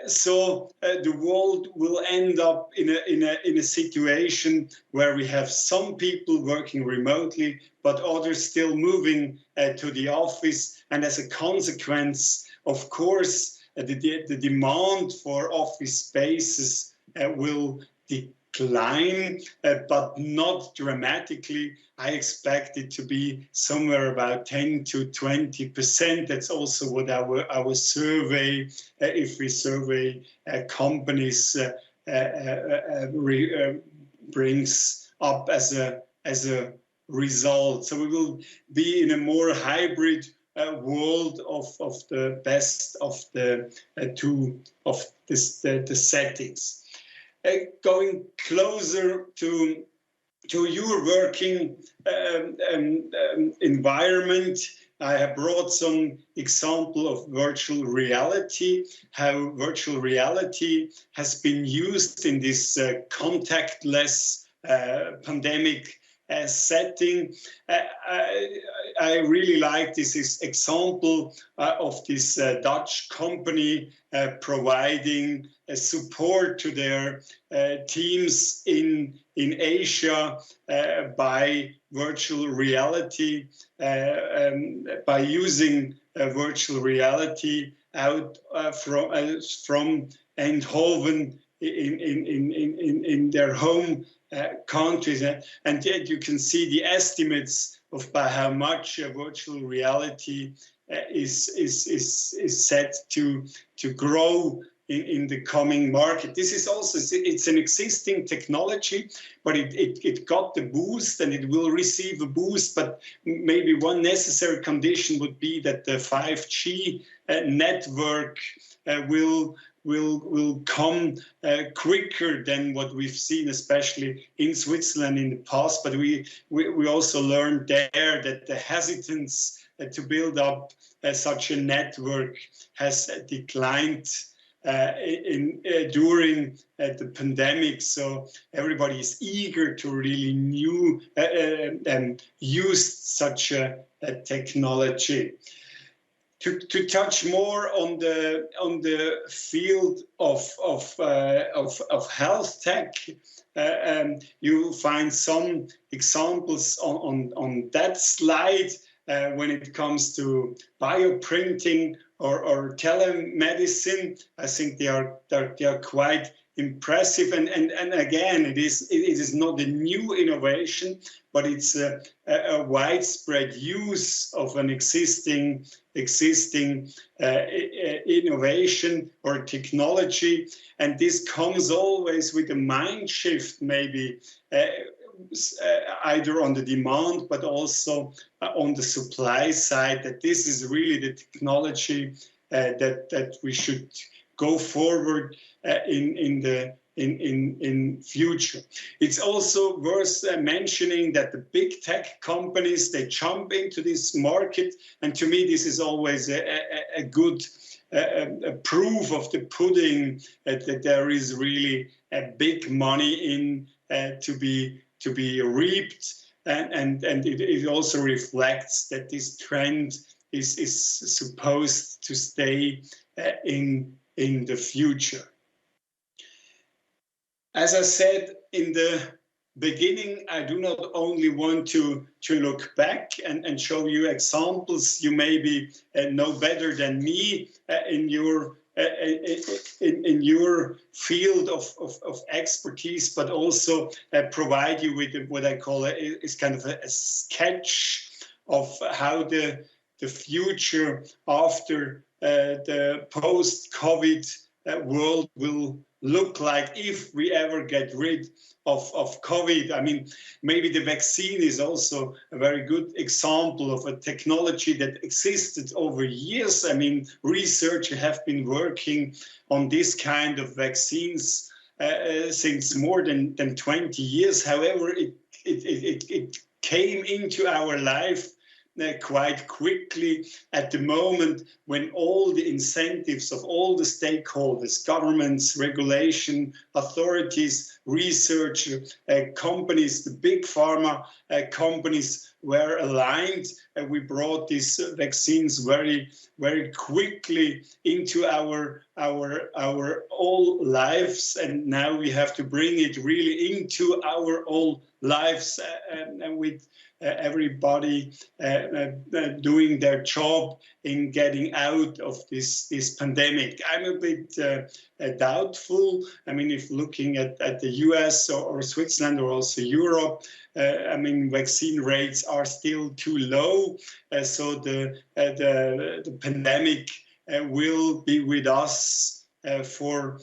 So the world will end up in a situation where we have some people working remotely, but others still moving to the office. And as a consequence, of course, the demand for office spaces will decline, but not dramatically. I expect it to be somewhere about 10 to 20%. That's also what our survey, if we survey companies, brings up as a result. So we will be in a more hybrid world of the best of the the settings. Going closer to your working environment, I have brought some example of virtual reality, how virtual reality has been used in this contactless pandemic setting. I really like this example of this Dutch company providing support to their teams in Asia by virtual reality, by using virtual reality out from Eindhoven in their home countries, and yet you can see the estimates of by how much virtual reality is set to grow in the coming market. This is also, it's an existing technology, but it got the boost and it will receive a boost, but maybe one necessary condition would be that the 5G network will come quicker than what we've seen, especially in Switzerland in the past. But we also learned there that the hesitance to build up such a network has declined during the pandemic. So everybody is eager to really use such a technology. To touch more on the field of health tech, you find some examples on that slide when it comes to bioprinting or telemedicine. I think they are quite impressive, and again, it is not a new innovation, but it's a widespread use of an existing innovation or technology, and this comes always with a mind shift, maybe either on the demand but also on the supply side, that this is really the technology that we should go forward in future. It's also worth mentioning that the big tech companies, they jump into this market, and to me this is always a good proof of the pudding, that there is really a big money in to be reaped, and it also reflects that this trend is supposed to stay in the future. As I said in the beginning, I do not only want to look back and show you examples you maybe know better than me in your field of expertise, but also provide you with what I call is kind of a sketch of how the future after the post-COVID world will look like if we ever get rid of COVID. I mean, maybe the vaccine is also a very good example of a technology that existed over years. I mean, researchers have been working on this kind of vaccines since more than 20 years. However, it came into our life quite quickly at the moment when all the incentives of all the stakeholders, governments, regulation, authorities, research companies, the big pharma companies were aligned, and we brought these vaccines very, very quickly into our all lives, and now we have to bring it really into our all lives, and with everybody doing their job in getting out of this pandemic. I'm a bit doubtful. I mean, if looking at the US or Switzerland or also Europe, I mean, vaccine rates are still too low. So the pandemic will be with us for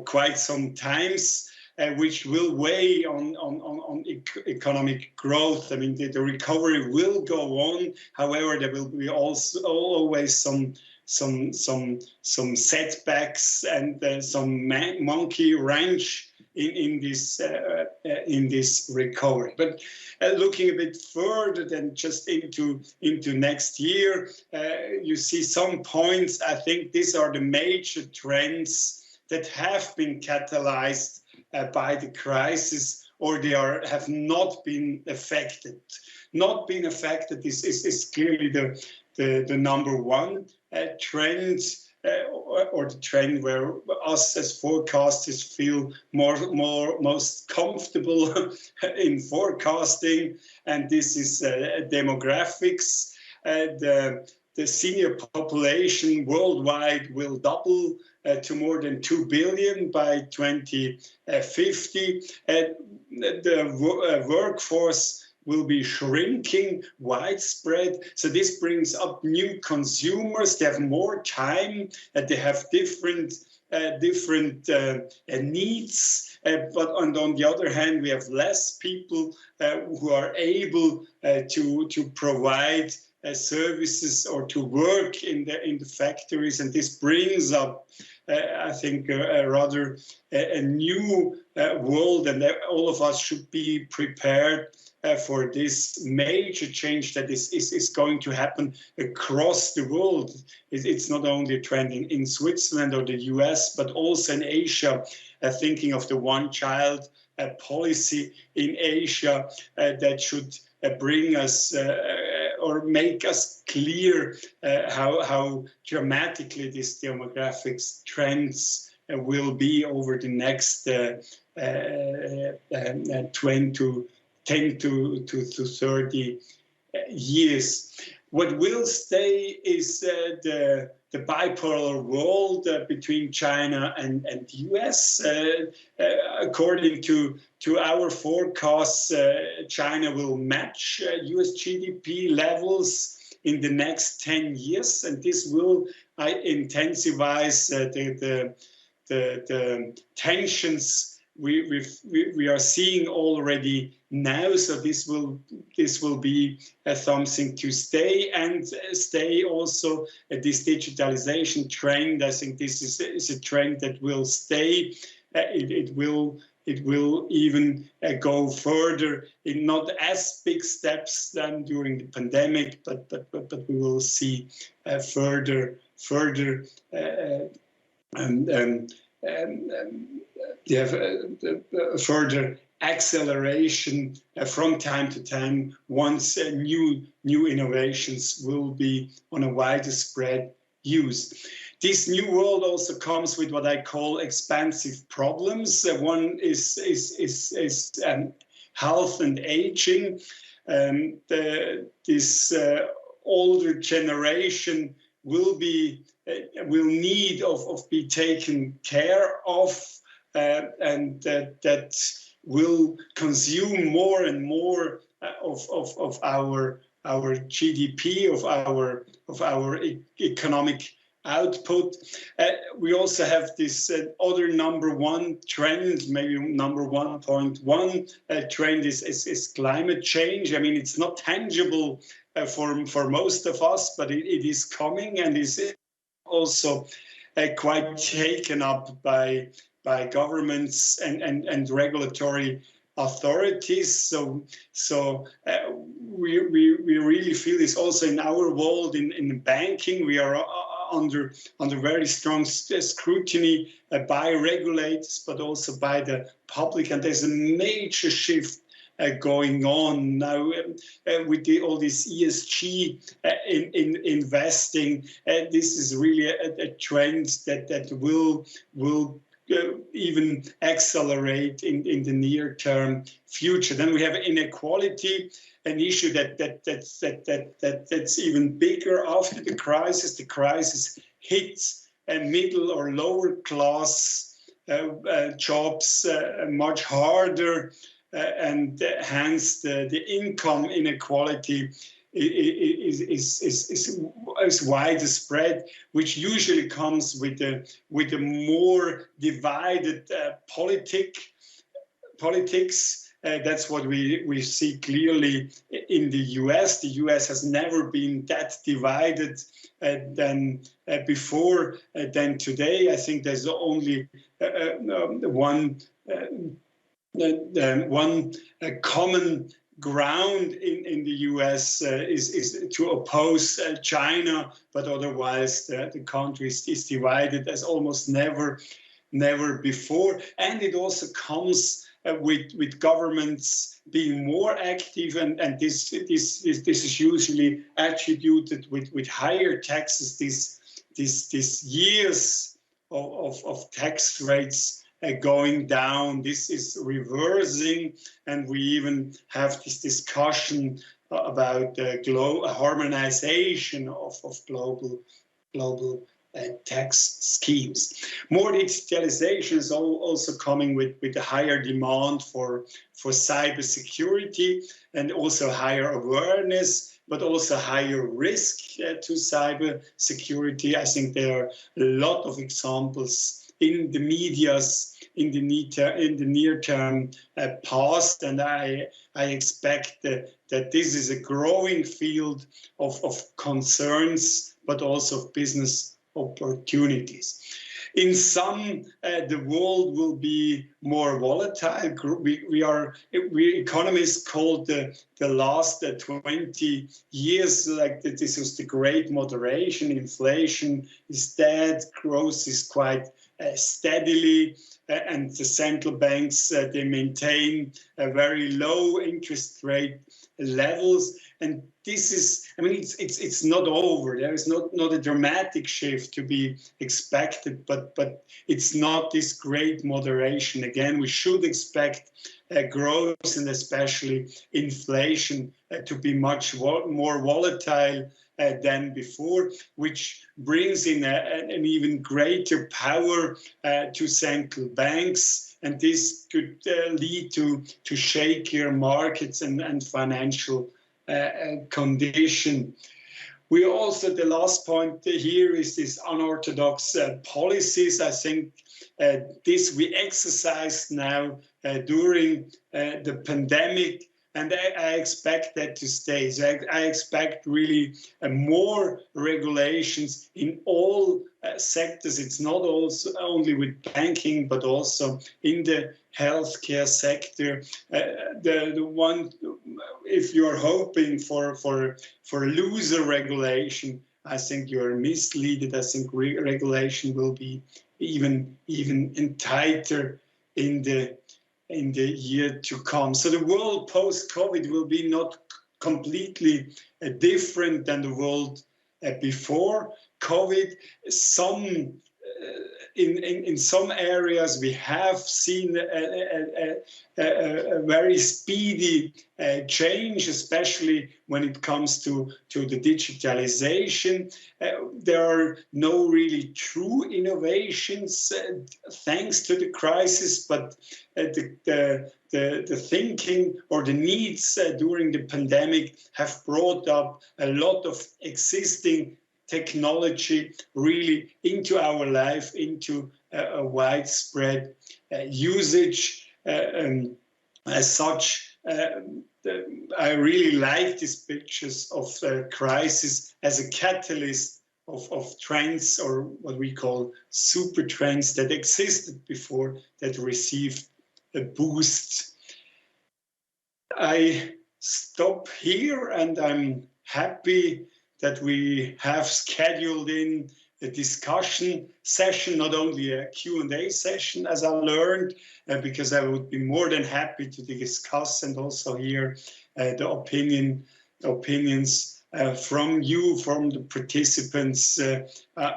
quite some times, which will weigh on economic growth. I mean, the recovery will go on. However, there will be also always some setbacks and some monkey wrench in this recovery. But looking a bit further than just into next year, you see some points. I think these are the major trends that have been catalyzed by the crisis, or they have not been affected. Not being affected is clearly the number one trend, or the trend where us as forecasters feel most comfortable in forecasting, and this is demographics. The senior population worldwide will double to more than 2 billion by 2050. The workforce will be shrinking widespread. So this brings up new consumers. They have more time, they have different needs, but on the other hand, we have less people who are able to provide services or to work in the factories, and this brings up, I think, a new world, and all of us should be prepared for this major change that is going to happen across the world. It's not only a trend in Switzerland or the US, but also in Asia, thinking of the one-child policy in Asia that should bring us or make us clear how dramatically these demographics trends will be over the next 10 to 30 years. What will stay is the bipolar world between China and the US. According to our forecasts, China will match US GDP levels in the next 10 years, and this will intensify the tensions we are seeing already now. So this will be something to stay, and stay also this digitalization trend. I think this is a trend that will stay. It will even go further in not as big steps than during the pandemic, but we will see further further acceleration from time to time once new innovations will be on a wider spread use. This new world also comes with what I call expansive problems. One is health and aging. This older generation will need of be taken care of, and that will consume more and more of our GDP, of our economic output. We also have this other number one trend, maybe number 1.1 trend is climate change. I mean, it's not tangible for most of us, but it is coming, and is also quite taken up by governments and regulatory authorities. So we really feel this also in our world in banking. We are under very strong scrutiny by regulators, but also by the public, and there's a major shift going on now with all this ESG in investing. This is really a trend that will even accelerate in the near-term future. Then we have inequality, an issue that's even bigger after the crisis. The crisis hits middle or lower class jobs much harder, and hence the income inequality is widespread, which usually comes with a more divided politics. That's what we see clearly in the US. The US has never been that divided than before than today. I think there's only one common ground in the US is to oppose China, but otherwise the country is divided as almost never before. And it also comes with governments being more active, and this is usually attributed with higher taxes. This years of tax rates going down. This is reversing, and we even have this discussion about harmonization of global tax schemes. More digitalization is also coming with a higher demand for cybersecurity, and also higher awareness, but also higher risk to cybersecurity. I think there are a lot of examples in the medias in the near term past, and I expect that this is a growing field of concerns, but also of business opportunities. In some, the world will be more volatile. We economists called the last 20 years like that. This was the great moderation. Inflation is dead. Growth is quite steadily, and the central banks they maintain very low interest rate levels. And this is, I mean, it's not over. There is not a dramatic shift to be expected, but it's not this great moderation. Again, we should expect growth and especially inflation to be much more volatile than before, which brings in an even greater power to central banks. And this could lead to shakier markets and financial condition. We also, the last point here is this unorthodox policies. I think this we exercised now during the pandemic, and I expect that to stay. So I expect really more regulations in all sectors. It's not also only with banking, but also in the healthcare sector. The one, if you're hoping for looser regulation, I think you're misleaded. I think regulation will be even tighter in the year to come. So the world post-COVID will be not completely different than the world before COVID. In some areas we have seen a very speedy change, especially when it comes to the digitalization. There are no really true innovations thanks to the crisis, but the thinking or the needs during the pandemic have brought up a lot of existing technology really into our life, into a widespread usage. As such, I really like these pictures of the crisis as a catalyst of trends, or what we call super trends that existed before, that received a boost. I stop here, and I'm happy that we have scheduled in a discussion session, not only a Q&A session, as I learned, because I would be more than happy to discuss and also hear the opinions from you, from the participants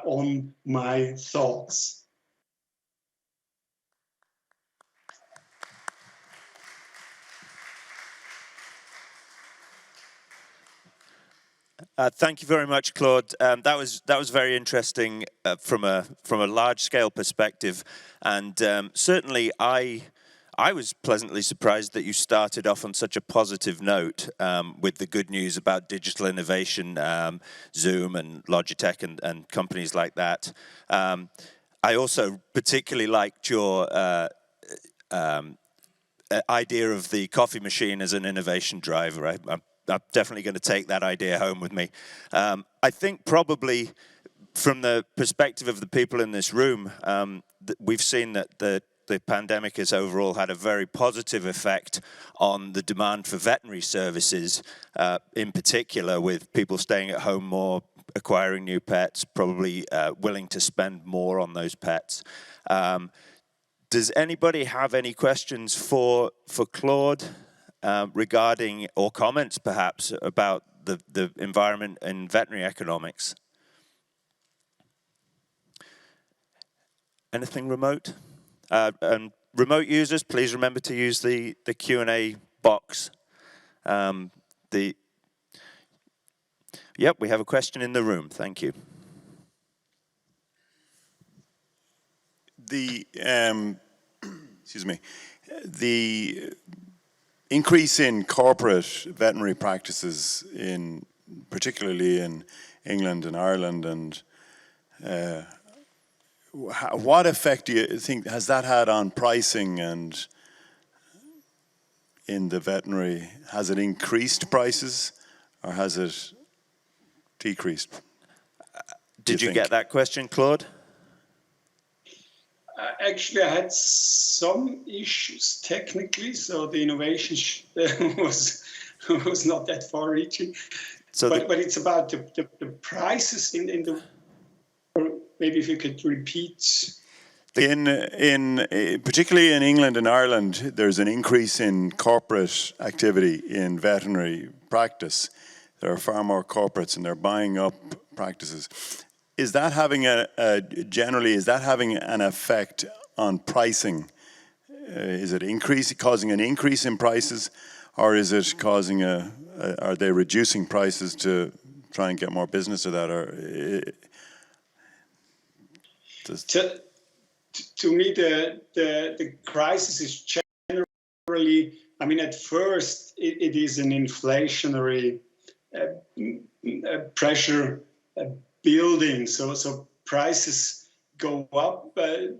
on my thoughts. Thank you very much, Claude. That was very interesting from a large scale perspective, and certainly I I was pleasantly surprised that you started off on such a positive note with the good news about digital innovation, Zoom and Logitech and companies like that. I also particularly liked your idea of the coffee machine as an innovation driver. I'm definitely going to take that idea home with me. I think probably from the perspective of the people in this room, we've seen that the pandemic has overall had a very positive effect on the demand for veterinary services, in particular with people staying at home more, acquiring new pets, probably willing to spend more on those pets. Does anybody have any questions for Claude regarding, or comments perhaps, about the environment in veterinary economics? Anything remote? And remote users, please remember to use the Q&A box. Yep, we have a question in the room. Thank you. Excuse me. The increase in corporate veterinary practices, particularly in England and Ireland, and what effect do you think has that had on pricing and in the veterinary? Has it increased prices or has it decreased? Did you get that question, Claude? Actually, I had some issues technically, so the innovation was not that far-reaching. So but it's about the prices in the. Or maybe if you could repeat. Particularly in England and Ireland, there's an increase in corporate activity in veterinary practice. There are far more corporates, and they're buying up practices. Is that having is that having an effect on pricing? Is it causing an increase in prices, or is it causing are they reducing prices to try and get more business, or that? To me, the crisis is generally, I mean, at first it is an inflationary pressure building. So prices go up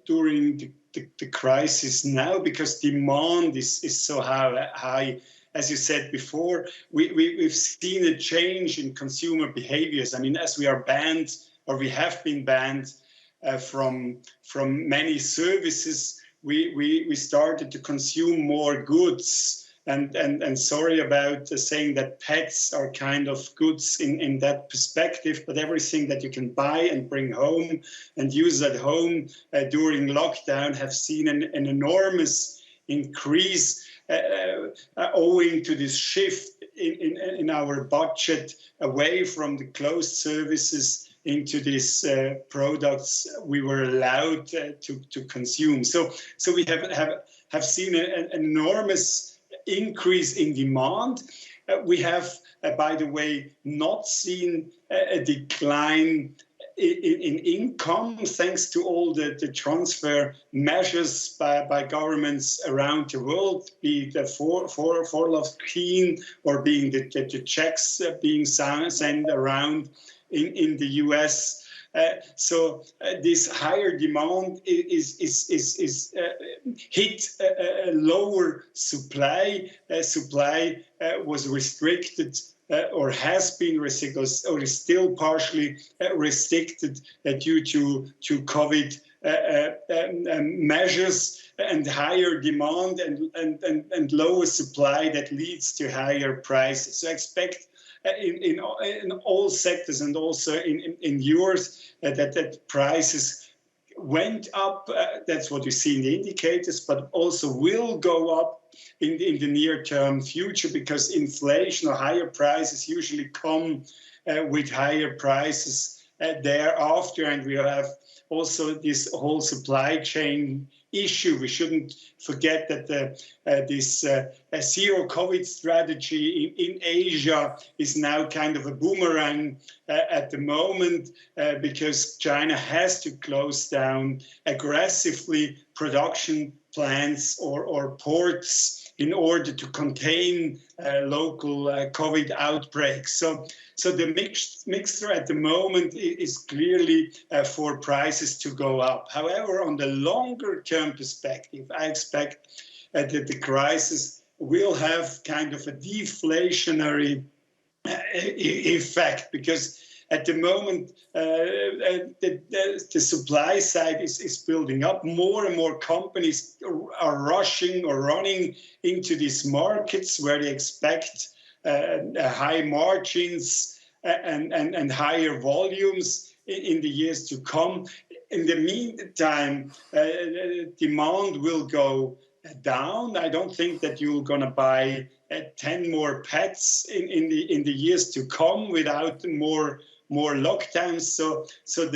during the crisis now because demand is so high. As you said before, we've seen a change in consumer behaviors. I mean, as we are banned, or we have been banned from many services, we started to consume more goods. And sorry about saying that pets are kind of goods in that perspective, but everything that you can buy and bring home and use at home during lockdown have seen an enormous increase owing to this shift in our budget away from the closed services into these products we were allowed to consume. So we have seen an enormous increase in demand. We have, by the way, not seen a decline in income thanks to all the transfer measures by governments around the world, be the furlough scheme or being the checks being sent around in the US. So this higher demand is hit a lower supply. Supply was restricted or has been restricted or is still partially restricted due to COVID measures, and higher demand and lower supply that leads to higher prices. So expect in all sectors and also in yours that prices went up. That's what you see in the indicators, but also will go up in the near-term future, because inflation or higher prices usually come with higher prices thereafter, and we have also this whole supply chain issue. We shouldn't forget that this zero COVID strategy in Asia is now kind of a boomerang at the moment because China has to close down aggressively production plants or ports in order to contain local COVID outbreaks. So the mixture at the moment is clearly for prices to go up. However, on the longer term perspective, I expect that the crisis will have kind of a deflationary effect, because at the moment, the supply side is building up. More and more companies are rushing or running into these markets where they expect high margins and higher volumes in the years to come. In the meantime, demand will go down. I don't think that you're going to buy 10 more pets in the years to come without more lockdowns. So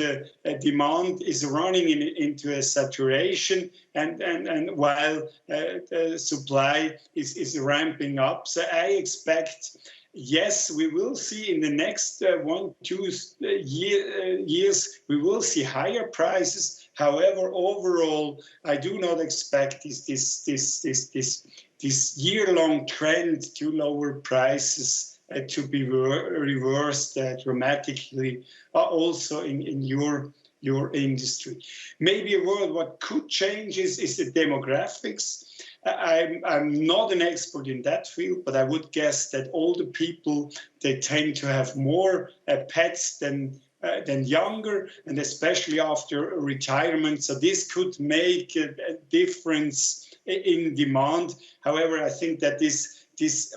the demand is running into a saturation, and while the supply is ramping up. So I expect, yes, we will see in the next 1-2 years, we will see higher prices. However, overall, I do not expect this year-long trend to lower prices to be reversed dramatically, also in your industry. Maybe a word what could change is the demographics. I'm not an expert in that field, but I would guess that older people, they tend to have more pets than younger, and especially after retirement. So this could make a difference in demand. However, I think that this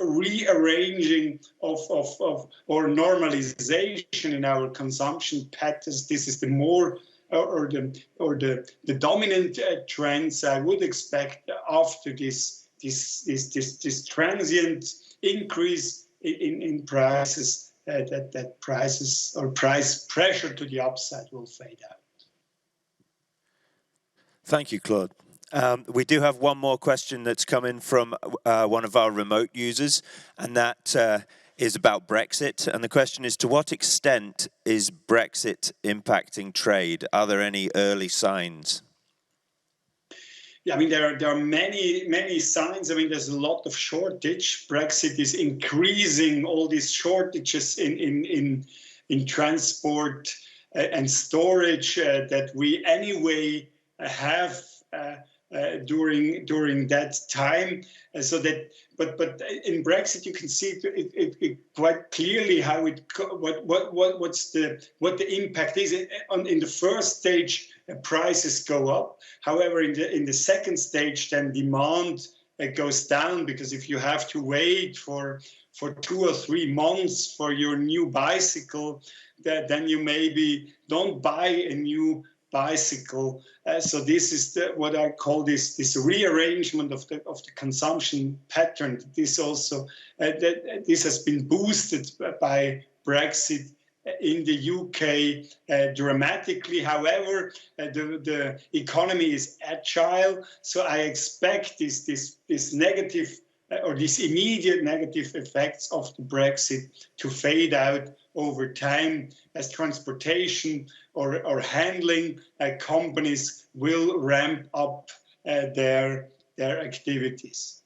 rearranging of or normalization in our consumption patterns, this is the more or the dominant trends I would expect after this transient increase in prices, that prices or price pressure to the upside will fade out. Thank you, Claude. We do have one more question that's come in from one of our remote users, and that is about Brexit. And the question is, to what extent is Brexit impacting trade? Are there any early signs? Yeah, I mean, there are many signs. I mean, there's a lot of shortage. Brexit is increasing all these shortages in transport and storage that we anyway have during that time. So that, but in Brexit you can see it quite clearly how what the impact is. In the first stage, prices go up. However, in the second stage, then demand goes down, because if you have to wait for 2 or 3 months for your new bicycle, then you maybe don't buy a new bicycle. So this is what I call this rearrangement of the consumption pattern. This also this has been boosted by Brexit in the UK dramatically. However, the economy is agile, so I expect this negative or these immediate negative effects of the Brexit to fade out over time as transportation or handling companies will ramp up their activities.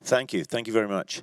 Thank you very much.